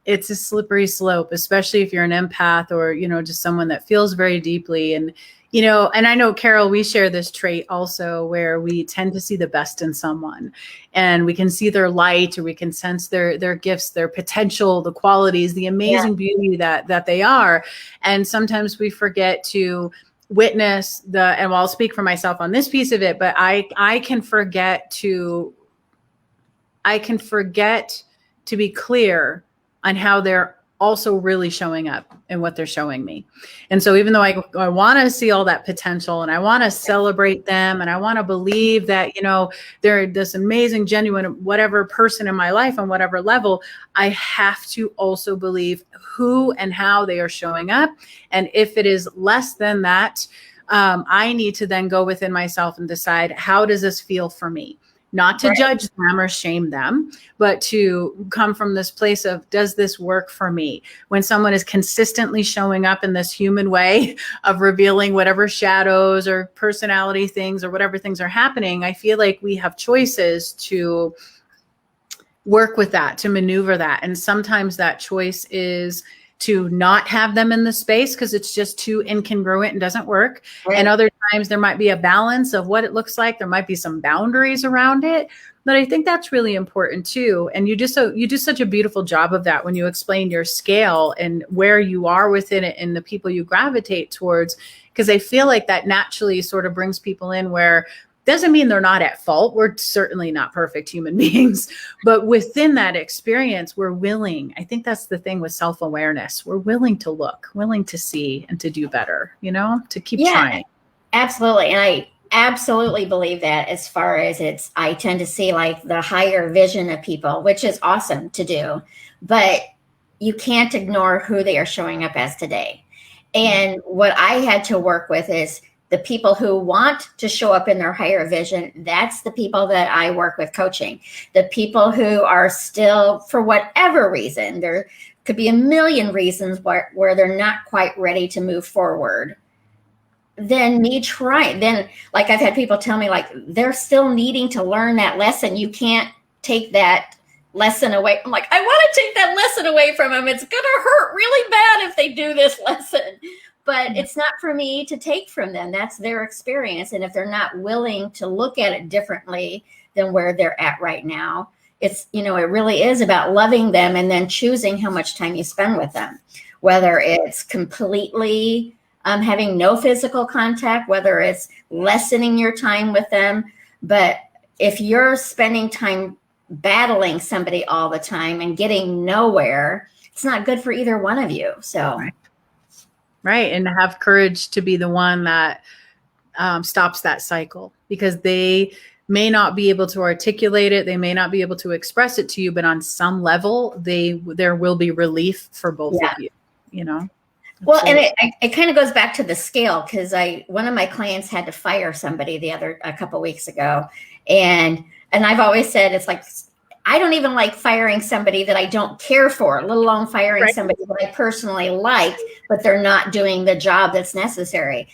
it's a slippery slope, especially if you're an empath or, just someone that feels very deeply. And, and I know, Carol, we share this trait also, where we tend to see the best in someone, and we can see their light, or we can sense their gifts, their potential, the qualities, the amazing beauty that they are. And sometimes we forget to witness and I'll speak for myself on this piece of it, but I can forget to be clear on how they're also really showing up and what they're showing me. And so even though I want to see all that potential, and I want to celebrate them, and I want to believe that, they're this amazing, genuine, whatever person in my life on whatever level, I have to also believe who and how they are showing up. And if it is less than that, I need to then go within myself and decide, how does this feel for me? Not to judge them or shame them, but to come from this place of, does this work for me? When someone is consistently showing up in this human way of revealing whatever shadows or personality things or whatever things are happening, I feel like we have choices to work with that, to maneuver that. And sometimes that choice is to not have them in the space because it's just too incongruent and doesn't work. Right. And other times there might be a balance of what it looks like. There might be some boundaries around it. But I think that's really important too. And you do such a beautiful job of that when you explain your scale and where you are within it and the people you gravitate towards, because I feel like that naturally sort of brings people in where doesn't mean they're not at fault. We're certainly not perfect human beings, but within that experience, we're willing. I think that's the thing with self-awareness. We're willing to look, willing to see, and to do better, to keep trying. Absolutely. And I absolutely believe that as far as I tend to see like the higher vision of people, which is awesome to do, but you can't ignore who they are showing up as today. And what I had to work with is the people who want to show up in their higher vision. That's the people that I work with coaching. The people who are still, for whatever reason, there could be a million reasons where they're not quite ready to move forward. Then like I've had people tell me like they're still needing to learn that lesson. You can't take that lesson away. I'm like, I want to take that lesson away from them. It's going to hurt really bad if they do this lesson. But it's not for me to take from them. That's their experience. And if they're not willing to look at it differently than where they're at right now, it really is about loving them and then choosing how much time you spend with them, whether it's completely having no physical contact, whether it's lessening your time with them. But if you're spending time battling somebody all the time and getting nowhere, it's not good for either one of you. So. Right. And to have courage to be the one that stops that cycle, because they may not be able to articulate it. They may not be able to express it to you, but on some level, there will be relief for both of you, Well, and it kind of goes back to the scale, because one of my clients had to fire somebody a couple of weeks ago. And I've always said, it's like, I don't even like firing somebody that I don't care for, let alone firing somebody that I personally like, but they're not doing the job that's necessary.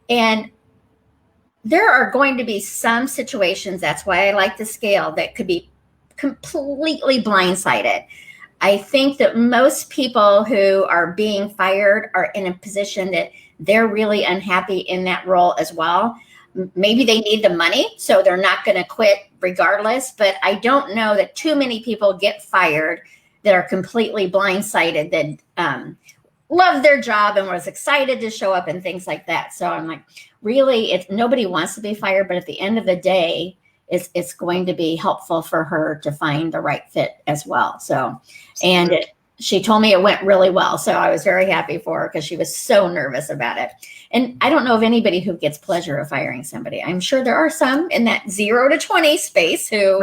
And there are going to be some situations, that's why I like the scale, that could be completely blindsided. I think that most people who are being fired are in a position that they're really unhappy in that role as well. Maybe they need the money, so they're not going to quit regardless. But I don't know that too many people get fired that are completely blindsided, that love their job and was excited to show up and things like that. So I'm like, really, nobody wants to be fired, but at the end of the day, it's going to be helpful for her to find the right fit as well. So, and she told me it went really well. So I was very happy for her because she was so nervous about it. And I don't know of anybody who gets pleasure of firing somebody. I'm sure there are some in that 0 to 20 space who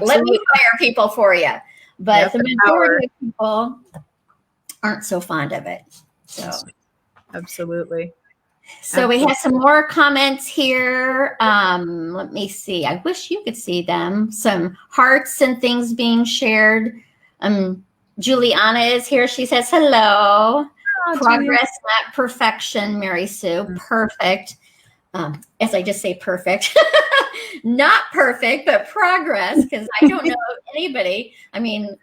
let me fire people for you. But the majority of people aren't so fond of it. So absolutely. So we have some more comments here. Let me see. I wish you could see them. Some hearts and things being shared. Juliana is here. She says, hello. Progress, not perfection, Mary Sue. Perfect. As I just say perfect. Not perfect, but progress, because I don't know anybody. I mean,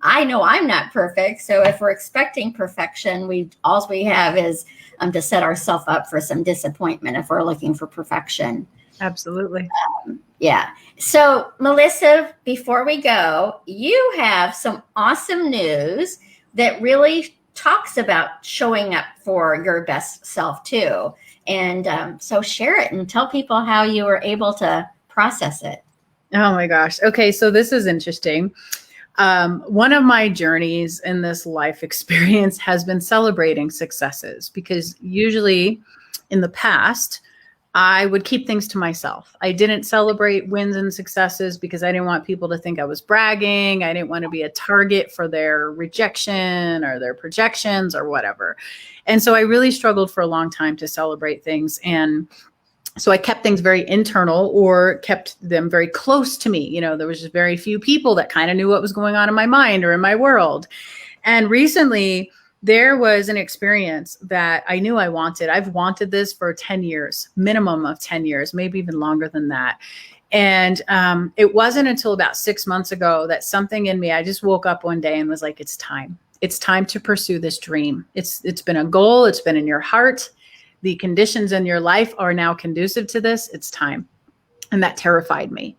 I know I'm not perfect. So if we're expecting perfection, all we have is to set ourselves up for some disappointment if we're looking for perfection. Absolutely. Yeah. So Melissa, before we go, you have some awesome news that really talks about showing up for your best self too. And so share it and tell people how you were able to process it. Oh my gosh. Okay. So this is interesting. One of my journeys in this life experience has been celebrating successes, because usually in the past, I would keep things to myself. I didn't celebrate wins and successes because I didn't want people to think I was bragging. I didn't want to be a target for their rejection or their projections or whatever. And so I really struggled for a long time to celebrate things. And so I kept things very internal or kept them very close to me. There was just very few people that kind of knew what was going on in my mind or in my world. And recently, there was an experience that I knew I wanted. I've wanted this for 10 years, minimum of 10 years, maybe even longer than that. And it wasn't until about 6 months ago that something in me, I just woke up one day and was like, it's time. It's time to pursue this dream. It's been a goal. It's been in your heart. The conditions in your life are now conducive to this. It's time. And that terrified me.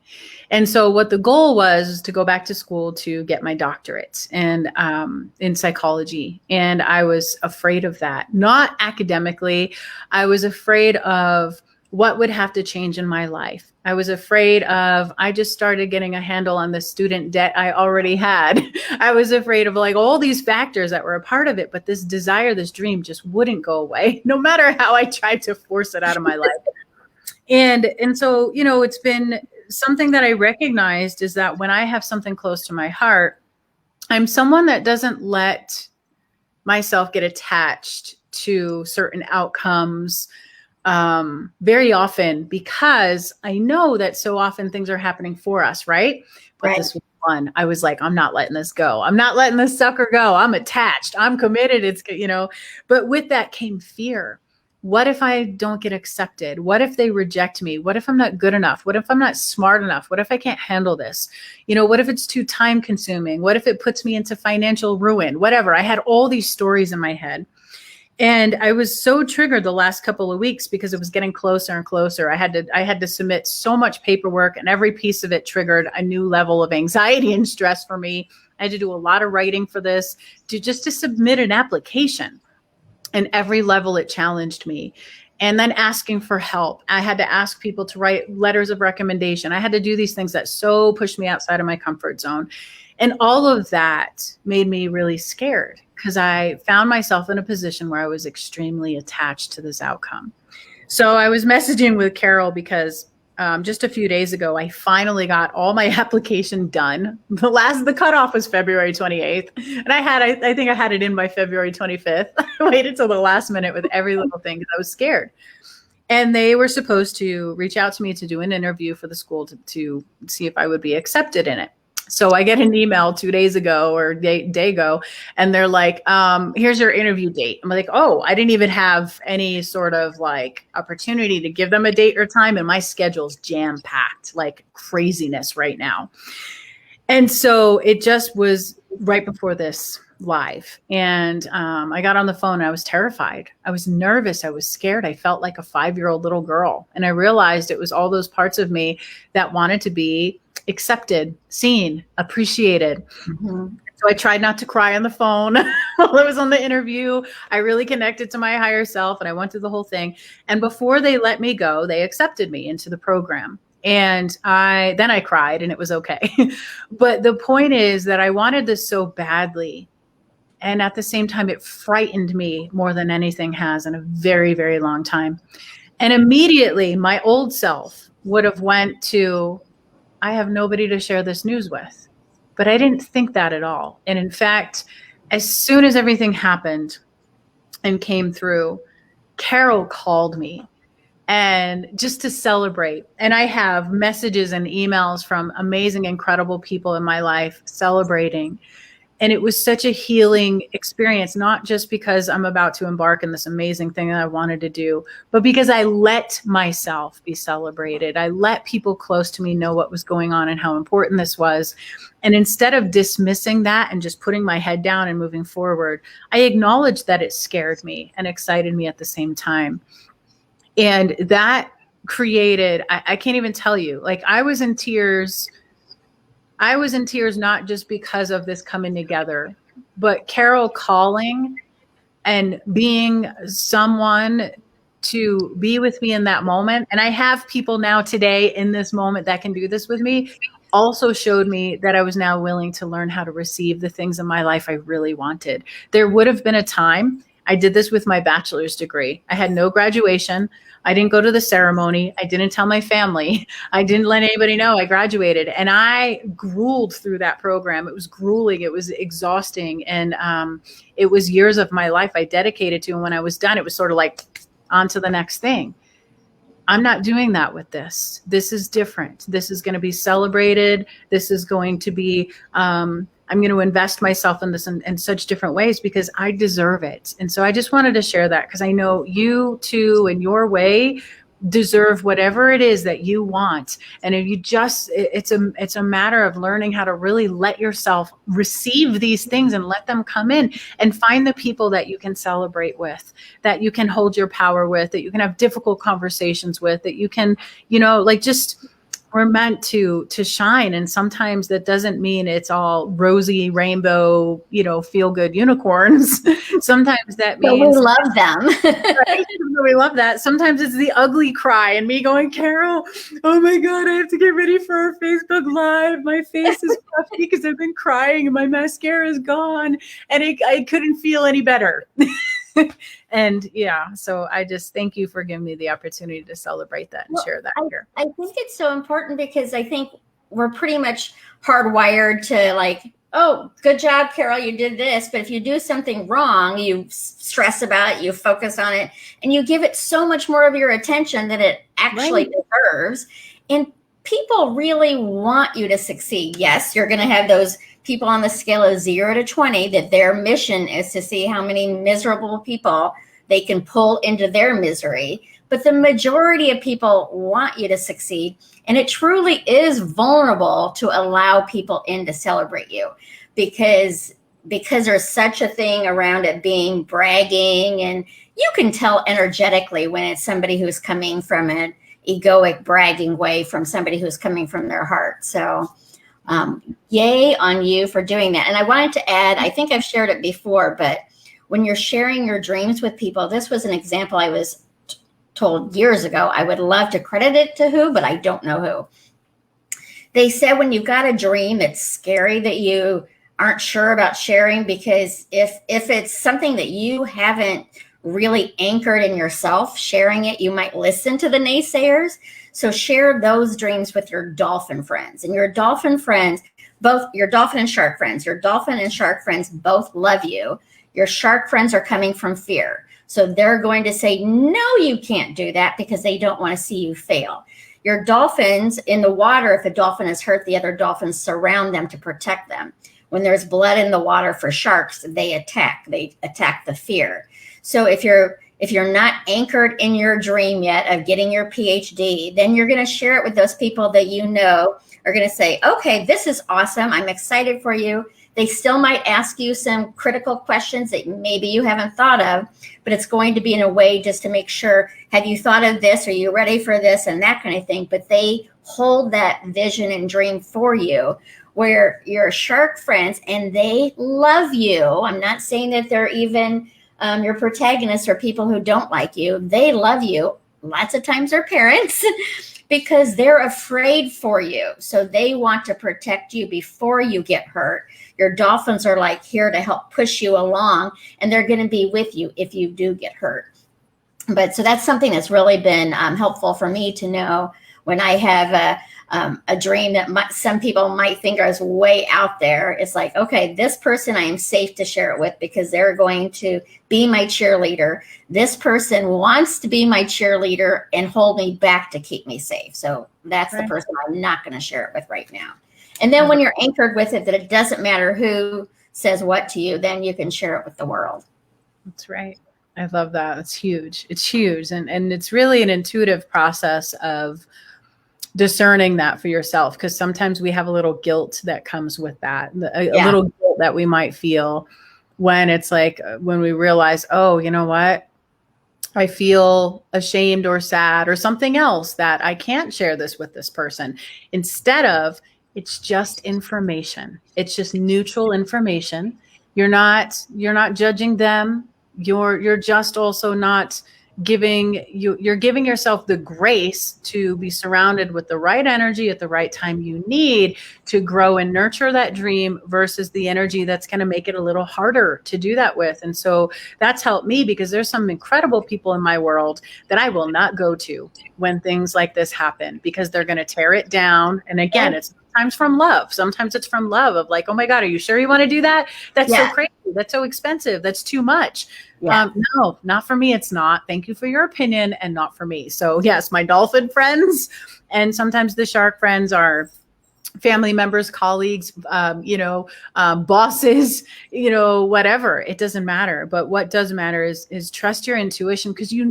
And so what the goal was to go back to school to get my doctorate and in psychology. And I was afraid of that, not academically. I was afraid of what would have to change in my life. I was afraid of, I just started getting a handle on the student debt I already had. I was afraid of like all these factors that were a part of it, but this desire, this dream just wouldn't go away, no matter how I tried to force it out of my life. And so, you know, it's been something that I recognized is that when I have something close to my heart, I'm someone that doesn't let myself get attached to certain outcomes very often, because I know that so often things are happening for us, right? But Right. this was one. I was like, I'm not letting this go. I'm not letting this sucker go. I'm attached. I'm committed. It's, you know, but with that came fear. What if I don't get accepted? What if they reject me? What if I'm not good enough? What if I'm not smart enough? What if I can't handle this? You know, what if it's too time consuming? What if it puts me into financial ruin? Whatever. I had all these stories in my head. And I was so triggered the last couple of weeks because it was getting closer and closer. I had to submit so much paperwork, and every piece of it triggered a new level of anxiety and stress for me. I had to do a lot of writing for this to submit an application. And every level it challenged me. And then asking for help. I had to ask people to write letters of recommendation. I had to do these things that so pushed me outside of my comfort zone. And all of that made me really scared because I found myself in a position where I was extremely attached to this outcome. So I was messaging with Carol because just a few days ago, I finally got all my application done. The cutoff was February 28th. And I think I had it in by February 25th. I waited till the last minute with every little thing because I was scared. And they were supposed to reach out to me to do an interview for the school to see if I would be accepted in it. So I get an email 2 days ago or day ago, and they're like, here's your interview date. I'm like, oh, I didn't even have any sort of like opportunity to give them a date or time. And my schedule's jam packed, like craziness right now. And so it just was right before this live. And I got on the phone and I was terrified. I was nervous. I was scared. I felt like a 5-year-old little girl. And I realized it was all those parts of me that wanted to be accepted, seen, appreciated. Mm-hmm. So I tried not to cry on the phone while I was on the interview. I really connected to my higher self and I went through the whole thing. And before they let me go, they accepted me into the program. And I cried and it was okay. But the point is that I wanted this so badly. And at the same time, it frightened me more than anything has in a very, very long time. And immediately my old self would have went to, I have nobody to share this news with. But I didn't think that at all. And in fact, as soon as everything happened and came through, Carol called me and just to celebrate. And I have messages and emails from amazing, incredible people in my life celebrating. And it was such a healing experience, not just because I'm about to embark in this amazing thing that I wanted to do, but because I let myself be celebrated. I let people close to me know what was going on and how important this was. And instead of dismissing that and just putting my head down and moving forward, I acknowledged that it scared me and excited me at the same time. And that created, I can't even tell you, like I was in tears. I was in tears, not just because of this coming together, but Carol calling and being someone to be with me in that moment. And I have people now today in this moment that can do this with me, also showed me that I was now willing to learn how to receive the things in my life I really wanted. There would have been a time, I did this with my bachelor's degree. I had no graduation. I didn't go to the ceremony. I didn't tell my family. I didn't let anybody know I graduated. And I grueled through that program. It was grueling. It was exhausting. And it was years of my life I dedicated to. And when I was done, it was sort of like on to the next thing. I'm not doing that with this. This is different. This is going to be celebrated. This is going to be, I'm going to invest myself in this in such different ways because I deserve it. And so I just wanted to share that because I know you too, in your way, deserve whatever it is that you want. And if you just, it's a matter of learning how to really let yourself receive these things and let them come in, and find the people that you can celebrate with, that you can hold your power with, that you can have difficult conversations with, that you can, like, just, we're meant to shine. And sometimes that doesn't mean it's all rosy rainbow, feel good unicorns. Sometimes that means we love them. Right? We love that. Sometimes it's the ugly cry and me going, Carol, oh my God, I have to get ready for our Facebook Live. My face is puffy because I've been crying and my mascara is gone and I couldn't feel any better. And so I just thank you for giving me the opportunity to celebrate that and share that here. I think it's so important because I think we're pretty much hardwired to like, oh, good job, Carol, you did this. But if you do something wrong, you stress about it, you focus on it, and you give it so much more of your attention than it actually deserves. And people really want you to succeed. Yes, you're going to have those people on the scale of 0 to 20 that their mission is to see how many miserable people they can pull into their misery. But the majority of people want you to succeed. And it truly is vulnerable to allow people in to celebrate you because there's such a thing around it being bragging. And you can tell energetically when it's somebody who's coming from an egoic bragging way from somebody who's coming from their heart. So yay on you for doing that. And I wanted to add, I think I've shared it before, but when you're sharing your dreams with people, this was an example I was told years ago. I would love to credit it to who, but I don't know who. They said when you've got a dream that's scary that you aren't sure about sharing, because if it's something that you haven't really anchored in yourself, sharing it, you might listen to the naysayers. So share those dreams with your dolphin friends. And your dolphin friends, both your dolphin and shark friends, both love you. Your shark friends are coming from fear. So they're going to say, no, you can't do that, because they don't want to see you fail. Your dolphins in the water, if a dolphin is hurt, the other dolphins surround them to protect them. When there's blood in the water for sharks, they attack the fear. So if you're not anchored in your dream yet of getting your PhD, then you're going to share it with those people that you know are going to say, okay, this is awesome. I'm excited for you. They still might ask you some critical questions that maybe you haven't thought of, but it's going to be in a way just to make sure, have you thought of this? Are you ready for this? And that kind of thing. But they hold that vision and dream for you, where your shark friends, and they love you. I'm not saying that they're even your protagonists or people who don't like you. They love you. Lots of times they're parents because they're afraid for you. So they want to protect you before you get hurt. Your dolphins are like here to help push you along, and they're going to be with you if you do get hurt. But so that's something that's really been helpful for me to know when I have a dream that some people might think is way out there. It's like, okay, this person I am safe to share it with because they're going to be my cheerleader. This person wants to be my cheerleader and hold me back to keep me safe. So that's the person I'm not going to share it with right now. And then when you're anchored with it, that it doesn't matter who says what to you, then you can share it with the world. That's right. I love that. It's huge. It's huge. And it's really an intuitive process of discerning that for yourself, because sometimes we have a little guilt that comes with that, a little guilt that we might feel when it's like, when we realize, oh, you know what? I feel ashamed or sad or something else that I can't share this with this person. Instead of, it's just information. It's just neutral information. You're not judging them. You're just also not you're giving yourself the grace to be surrounded with the right energy at the right time you need to grow and nurture that dream, versus the energy that's going to make it a little harder to do that with. And so that's helped me, because there's some incredible people in my world that I will not go to when things like this happen, because they're going to tear it down. And again, it's sometimes from love. Sometimes it's from love of like, oh my God, are you sure you want to do that? That's so crazy. That's so expensive. That's too much. No, not for me. It's not. Thank you for your opinion, and not for me. So yes, my dolphin friends and sometimes the shark friends are family members, colleagues, bosses, whatever. It doesn't matter. But what does matter is trust your intuition, because you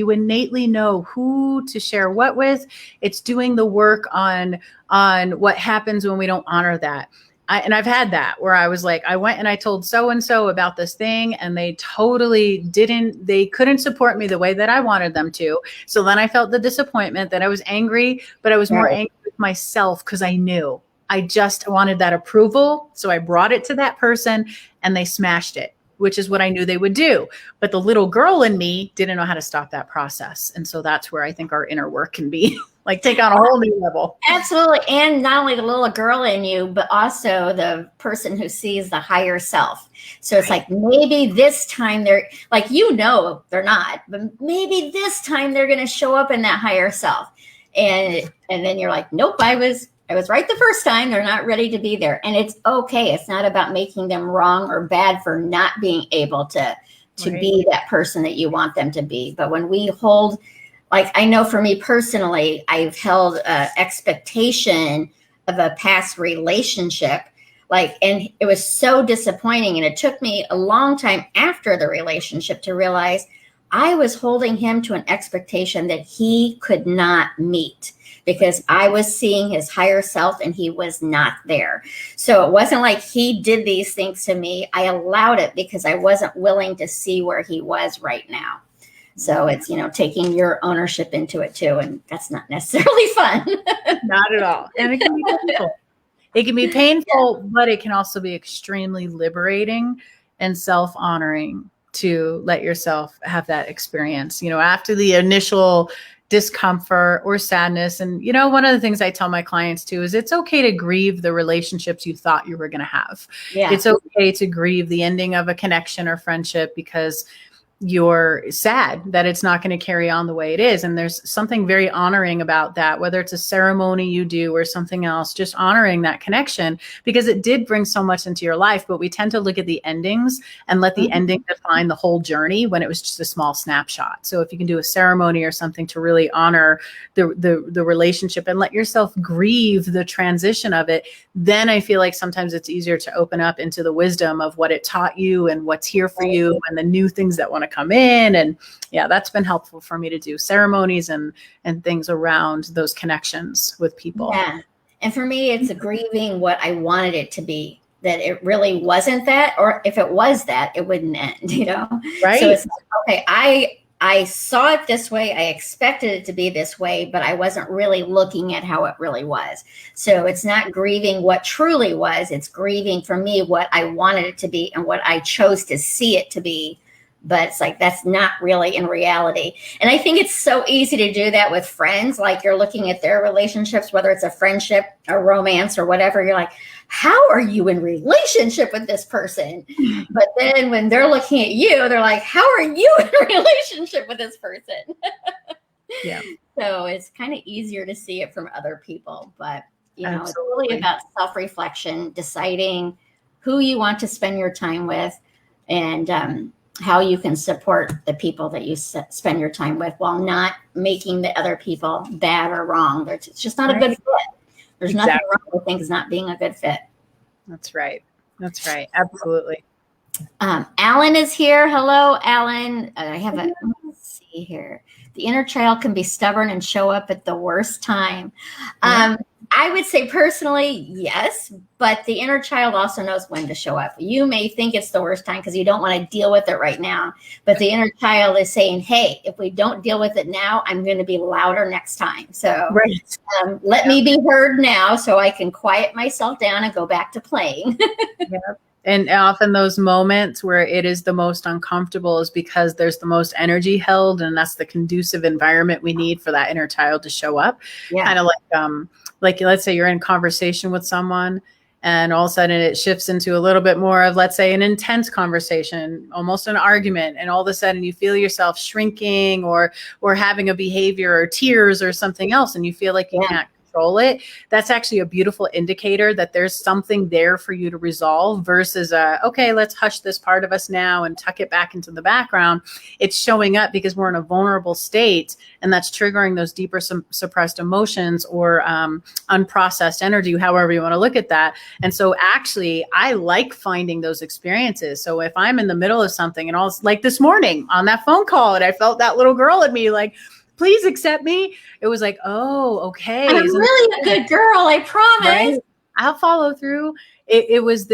innately know who to share what with. It's doing the work on what happens when we don't honor that. And I've had that where I was like, I went and I told so-and-so about this thing, and they couldn't support me the way that I wanted them to. So then I felt the disappointment, that I was angry, but I was more angry with myself, because I just wanted that approval. So I brought it to that person and they smashed it, which is what I knew they would do. But the little girl in me didn't know how to stop that process. And so that's where I think our inner work can be like take on a whole new level. Absolutely. And not only the little girl in you, but also the person who sees the higher self. So it's like, maybe this time they're like, they're not, but maybe this time they're going to show up in that higher self. And then you're like, nope, I was right the first time. They're not ready to be there. And it's okay. It's not about making them wrong or bad for not being able to be that person that you want them to be. But when we hold, like, I know for me personally, I've held an expectation of a past relationship, and it was so disappointing. And it took me a long time after the relationship to realize I was holding him to an expectation that he could not meet, because I was seeing his higher self and he was not there. So it wasn't like he did these things to me. I allowed it because I wasn't willing to see where he was right now. So it's, taking your ownership into it too. And that's not necessarily fun. Not at all. And it can be painful. It can be painful, but it can also be extremely liberating and self-honoring to let yourself have that experience, after the initial discomfort or sadness. And, one of the things I tell my clients too is it's okay to grieve the relationships you thought you were going to have. Yeah. It's okay to grieve the ending of a connection or friendship, because you're sad that it's not going to carry on the way it is. And there's something very honoring about that, whether it's a ceremony you do or something else, just honoring that connection, because it did bring so much into your life. But we tend to look at the endings and let the ending define the whole journey, when it was just a small snapshot. So if you can do a ceremony or something to really honor the relationship and let yourself grieve the transition of it, then I feel like sometimes it's easier to open up into the wisdom of what it taught you and what's here for you and the new things that want to come in. And yeah, that's been helpful for me to do ceremonies and things around those connections with people. Yeah. And for me, it's grieving what I wanted it to be, that it really wasn't that, or if it was that, it wouldn't end, Right. So it's like, okay, I saw it this way. I expected it to be this way, but I wasn't really looking at how it really was. So it's not grieving what truly was. It's grieving for me what I wanted it to be and what I chose to see it to be. But it's like, that's not really in reality. And I think it's so easy to do that with friends. Like, you're looking at their relationships, whether it's a friendship, a romance, or whatever. You're like, how are you in relationship with this person? But then when they're looking at you, they're like, how are you in relationship with this person? Yeah. So it's kind of easier to see it from other people. But, Absolutely. It's really about self-reflection, deciding who you want to spend your time with, and how you can support the people that you spend your time with while not making the other people bad or wrong. It's just not a good fit. There's nothing wrong with things not being a good fit. That's right. Absolutely. Alan is here. Hello, Alan. Let's see here. The inner child can be stubborn and show up at the worst time. I would say personally, yes, but the inner child also knows when to show up. You may think it's the worst time because you don't want to deal with it right now, but the inner child is saying, hey, if we don't deal with it now, I'm going to be louder next time. So let me be heard now so I can quiet myself down and go back to playing. And often those moments where it is the most uncomfortable is because there's the most energy held, and that's the conducive environment we need for that inner child to show up. Yeah. Kind of like let's say you're in conversation with someone and all of a sudden it shifts into a little bit more of, let's say, an intense conversation, almost an argument. And all of a sudden you feel yourself shrinking or having a behavior or tears or something else. And you feel like you can't control it, that's actually a beautiful indicator that there's something there for you to resolve versus okay, let's hush this part of us now and tuck it back into the background. It's showing up because we're in a vulnerable state, and that's triggering those deeper suppressed emotions or unprocessed energy, however you want to look at that. And so actually, I like finding those experiences. So if I'm in the middle of something and all, like this morning on that phone call, and I felt that little girl in me like, please accept me. It was like, oh, okay. I'm really a good girl, I promise. Right? I'll follow through. It was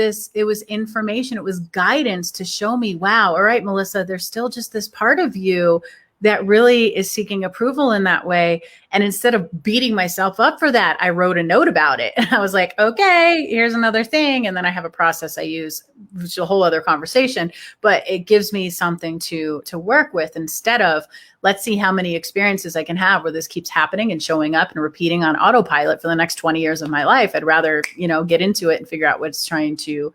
information. It was guidance to show me, wow, all right, Melissa, there's still just this part of you that really is seeking approval in that way. And instead of beating myself up for that, I wrote a note about it. And I was like, okay, here's another thing. And then I have a process I use, which is a whole other conversation, but it gives me something to work with instead of, let's see how many experiences I can have where this keeps happening and showing up and repeating on autopilot for the next 20 years of my life. I'd rather, get into it and figure out what it's trying to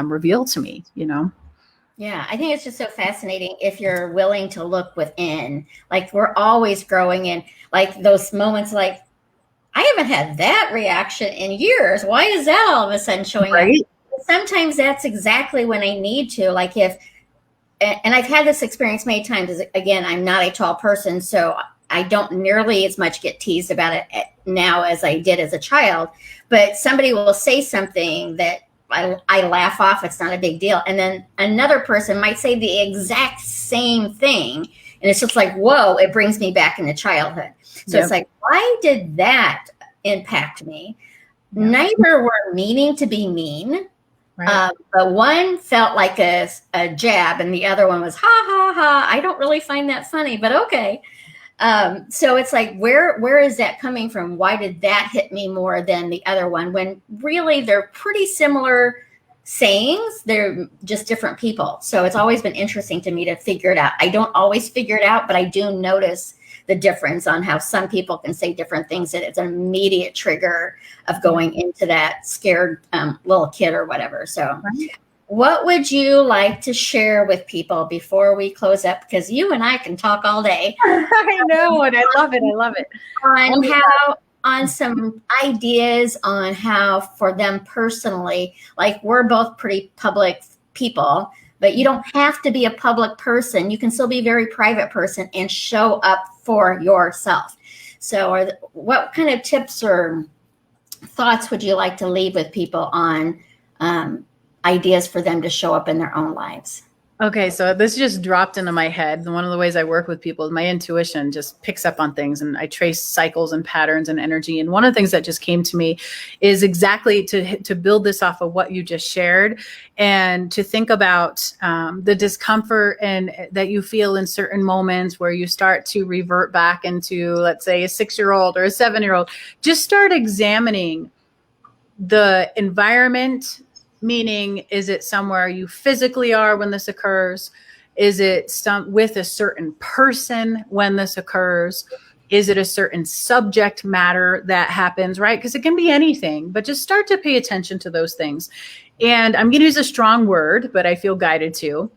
reveal to me, Yeah, I think it's just so fascinating if you're willing to look within. Like, we're always growing in, like, those moments like, I haven't had that reaction in years. Why is that all of a sudden showing up? Sometimes that's exactly when I need to. Like, and I've had this experience many times. Again, I'm not a tall person, so I don't nearly as much get teased about it now as I did as a child. But somebody will say something that I laugh off. It's not a big deal. And then another person might say the exact same thing. And it's just like, whoa, it brings me back into childhood. So It's like, why did that impact me? Neither were meaning to be mean. Right. But one felt like a jab and the other one was, ha, ha, ha. I don't really find that funny, but okay. So it's like, where is that coming from? Why did that hit me more than the other one? When really they're pretty similar sayings, they're just different people. So it's always been interesting to me to figure it out. I don't always figure it out, but I do notice the difference on how some people can say different things, that it's an immediate trigger of going into that scared little kid or whatever. So what would you like to share with people before we close up? Because you and I can talk all day. I know, and I love it. I love it. On some ideas on how for them personally, like, we're both pretty public people, but you don't have to be a public person. You can still be a very private person and show up for yourself. So what kind of tips or thoughts would you like to leave with people on ideas for them to show up in their own lives? Okay, so this just dropped into my head. One of the ways I work with people is my intuition just picks up on things, and I trace cycles and patterns and energy. And one of the things that just came to me is exactly to build this off of what you just shared, and to think about the discomfort and that you feel in certain moments where you start to revert back into, let's say, a 6-year-old or a 7-year-old. Just start examining the environment. Meaning, is it somewhere you physically are when this occurs? Is it with a certain person when this occurs? Is it a certain subject matter that happens, right? Because it can be anything, but just start to pay attention to those things. And I'm going to use a strong word, but I feel guided to.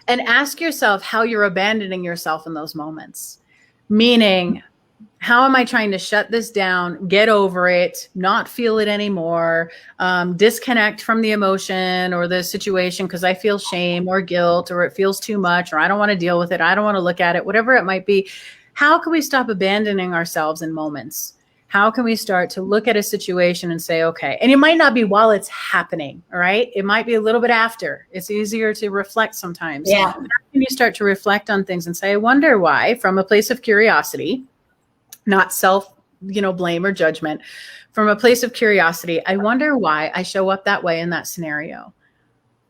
And ask yourself how you're abandoning yourself in those moments. Meaning, how am I trying to shut this down, get over it, not feel it anymore, disconnect from the emotion or the situation because I feel shame or guilt, or it feels too much, or I don't want to deal with it, I don't want to look at it, whatever it might be. How can we stop abandoning ourselves in moments? How can we start to look at a situation and say, okay, and it might not be while it's happening, all right? It might be a little bit after. It's easier to reflect sometimes. Yeah. How can you start to reflect on things and say, I wonder why, from a place of curiosity, not self, blame or judgment, from a place of curiosity, I wonder why I show up that way in that scenario.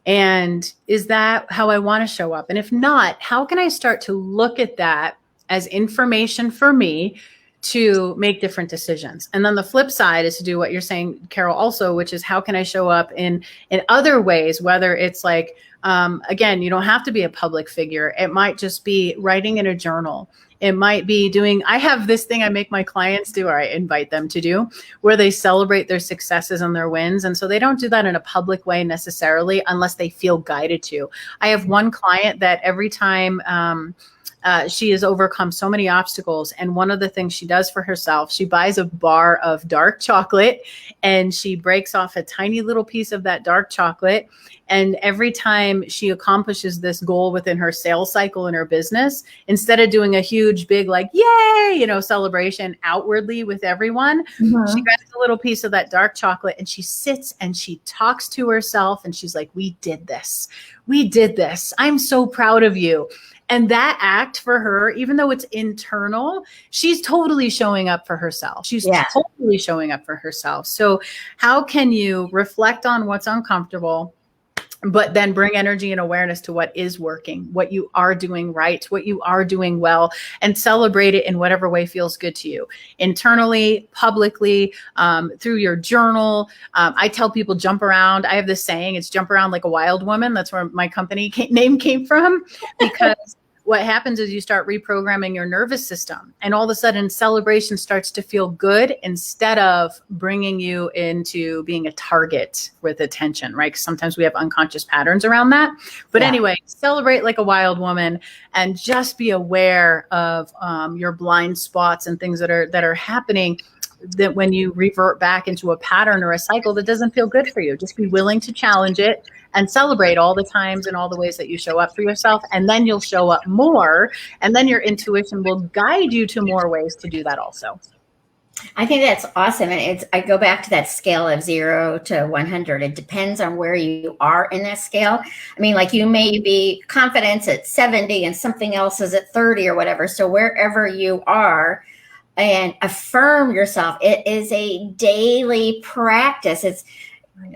And is that how I want to show up? And if not, how can I start to look at that as information for me to make different decisions? And then the flip side is to do what you're saying, Carol, also, which is how can I show up in other ways, whether it's like, again, you don't have to be a public figure. It might just be writing in a journal. It might be I have this thing I make my clients do, or I invite them to do, where they celebrate their successes and their wins. And so they don't do that in a public way necessarily unless they feel guided to. I have one client that every time she has overcome so many obstacles. And one of the things she does for herself, she buys a bar of dark chocolate and she breaks off a tiny little piece of that dark chocolate. And every time she accomplishes this goal within her sales cycle in her business, instead of doing a huge, big, like, yay, celebration outwardly with everyone, she grabs a little piece of that dark chocolate and she sits and she talks to herself and she's like, we did this. We did this. I'm so proud of you. And that act for her, even though it's internal, she's totally showing up for herself. She's totally showing up for herself. So how can you reflect on what's uncomfortable, but then bring energy and awareness to what is working, what you are doing right, what you are doing well, and celebrate it in whatever way feels good to you, internally, publicly, through your journal. I tell people jump around. I have this saying, it's jump around like a wild woman. That's where my company name came from, because what happens is you start reprogramming your nervous system, and all of a sudden celebration starts to feel good instead of bringing you into being a target with attention, right? Because sometimes we have unconscious patterns around that. But anyway, celebrate like a wild woman and just be aware of your blind spots and things that are happening, that when you revert back into a pattern or a cycle that doesn't feel good for you, just be willing to challenge it and celebrate all the times and all the ways that you show up for yourself. And then you'll show up more. And then your intuition will guide you to more ways to do that also. I think that's awesome. And I go back to that scale of 0 to 100. It depends on where you are in that scale. I mean, like you may be confidence at 70 and something else is at 30 or whatever. So wherever you are, and affirm yourself. It is a daily practice. It's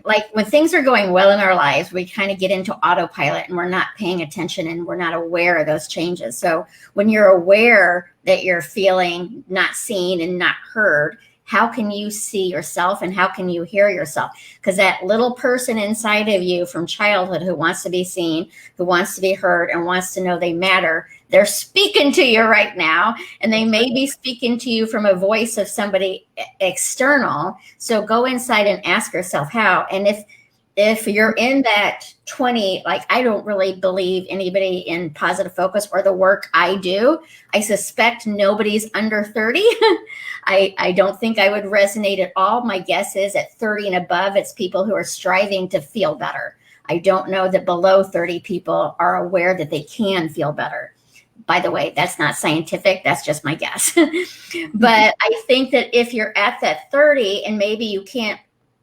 like when things are going well in our lives, we kind of get into autopilot and we're not paying attention and we're not aware of those changes. So when you're aware that you're feeling not seen and not heard, how can you see yourself and how can you hear yourself? Because that little person inside of you from childhood who wants to be seen, who wants to be heard and wants to know they matter, they're speaking to you right now, and they may be speaking to you from a voice of somebody external. So go inside and ask yourself how. And if you're in that 20, like I don't really believe anybody in Positive Focus or the work I do, I suspect nobody's under 30. I don't think I would resonate at all. My guess is at 30 and above, it's people who are striving to feel better. I don't know that below 30 people are aware that they can feel better. By the way, that's not scientific. That's just my guess. But I think that if you're at that 30 and maybe you can't,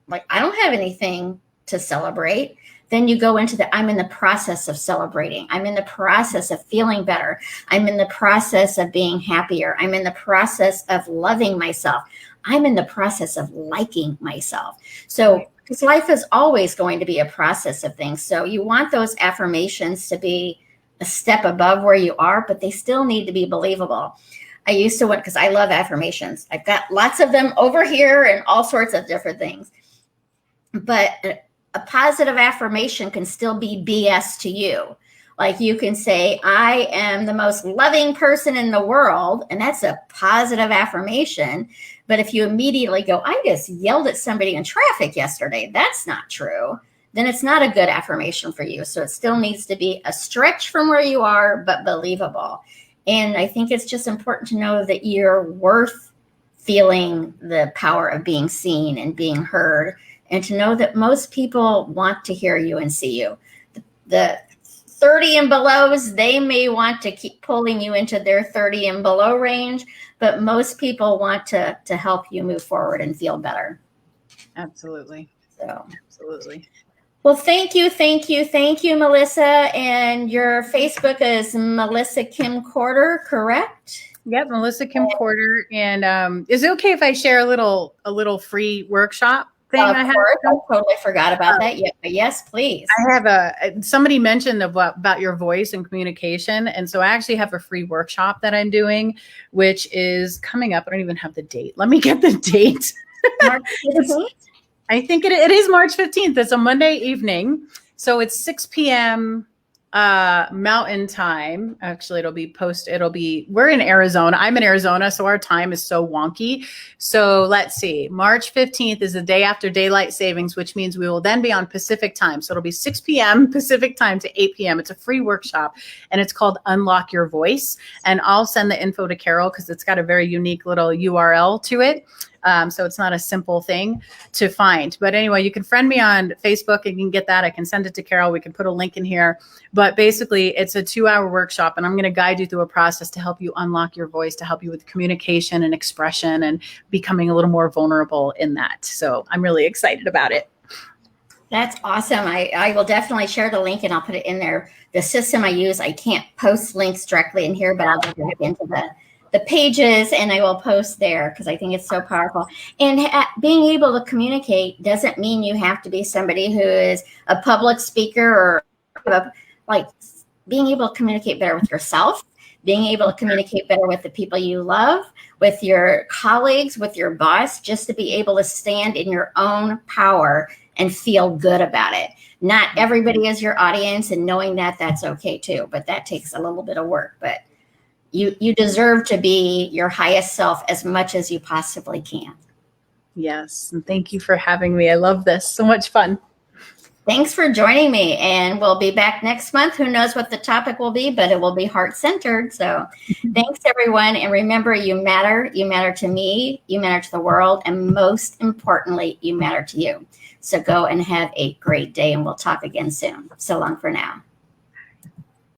like, I don't have anything to celebrate, then you go into I'm in the process of celebrating. I'm in the process of feeling better. I'm in the process of being happier. I'm in the process of loving myself. I'm in the process of liking myself. So, because life is always going to be a process of things. So you want those affirmations to be a step above where you are, but they still need to be believable. I used to because I love affirmations. I've got lots of them over here and all sorts of different things. But a positive affirmation can still be BS to you. Like you can say, I am the most loving person in the world. And that's a positive affirmation. But if you immediately go, I just yelled at somebody in traffic yesterday, that's not true, then it's not a good affirmation for you. So it still needs to be a stretch from where you are, but believable. And I think it's just important to know that you're worth feeling the power of being seen and being heard, and to know that most people want to hear you and see you. The 30 and belows, they may want to keep pulling you into their 30 and below range, but most people want to help you move forward and feel better. Absolutely. So, absolutely. Well, thank you, Melissa. And your Facebook is Melissa Kim Corder, correct? Yep, Melissa Kim Corder. And is it okay if I share a little free workshop thing? Of course, I totally forgot about that. Yeah, yes, please. I have somebody mentioned about your voice and communication, and so I actually have a free workshop that I'm doing, which is coming up. I don't even have the date. Let me get the date. March 15th? I think it is March 15th. It's a Monday evening. So it's 6 p.m. Mountain time. Actually, we're in Arizona. I'm in Arizona, so our time is so wonky. So let's see. March 15th is the day after daylight savings, which means we will then be on Pacific time. So it'll be 6 p.m. Pacific time to 8 p.m. It's a free workshop, and it's called Unlock Your Voice. And I'll send the info to Carol because it's got a very unique little URL to it. So it's not a simple thing to find. But anyway, you can friend me on Facebook and you can get that. I can send it to Carol. We can put a link in here. But basically, it's a 2-hour workshop, and I'm going to guide you through a process to help you unlock your voice, to help you with communication and expression and becoming a little more vulnerable in that. So I'm really excited about it. That's awesome. I will definitely share the link and I'll put it in there. The system I use, I can't post links directly in here, but I'll go back into the pages and I will post there because I think it's so powerful. And being able to communicate doesn't mean you have to be somebody who is a public speaker or like being able to communicate better with yourself, being able to communicate better with the people you love, with your colleagues, with your boss, just to be able to stand in your own power and feel good about it. Not everybody is your audience, and knowing that that's okay too, but that takes a little bit of work. But you deserve to be your highest self as much as you possibly can. Yes. And thank you for having me. I love this. So much fun. Thanks for joining me. And we'll be back next month. Who knows what the topic will be, but it will be heart-centered. So thanks, everyone. And remember, you matter. You matter to me. You matter to the world. And most importantly, you matter to you. So go and have a great day. And we'll talk again soon. So long for now.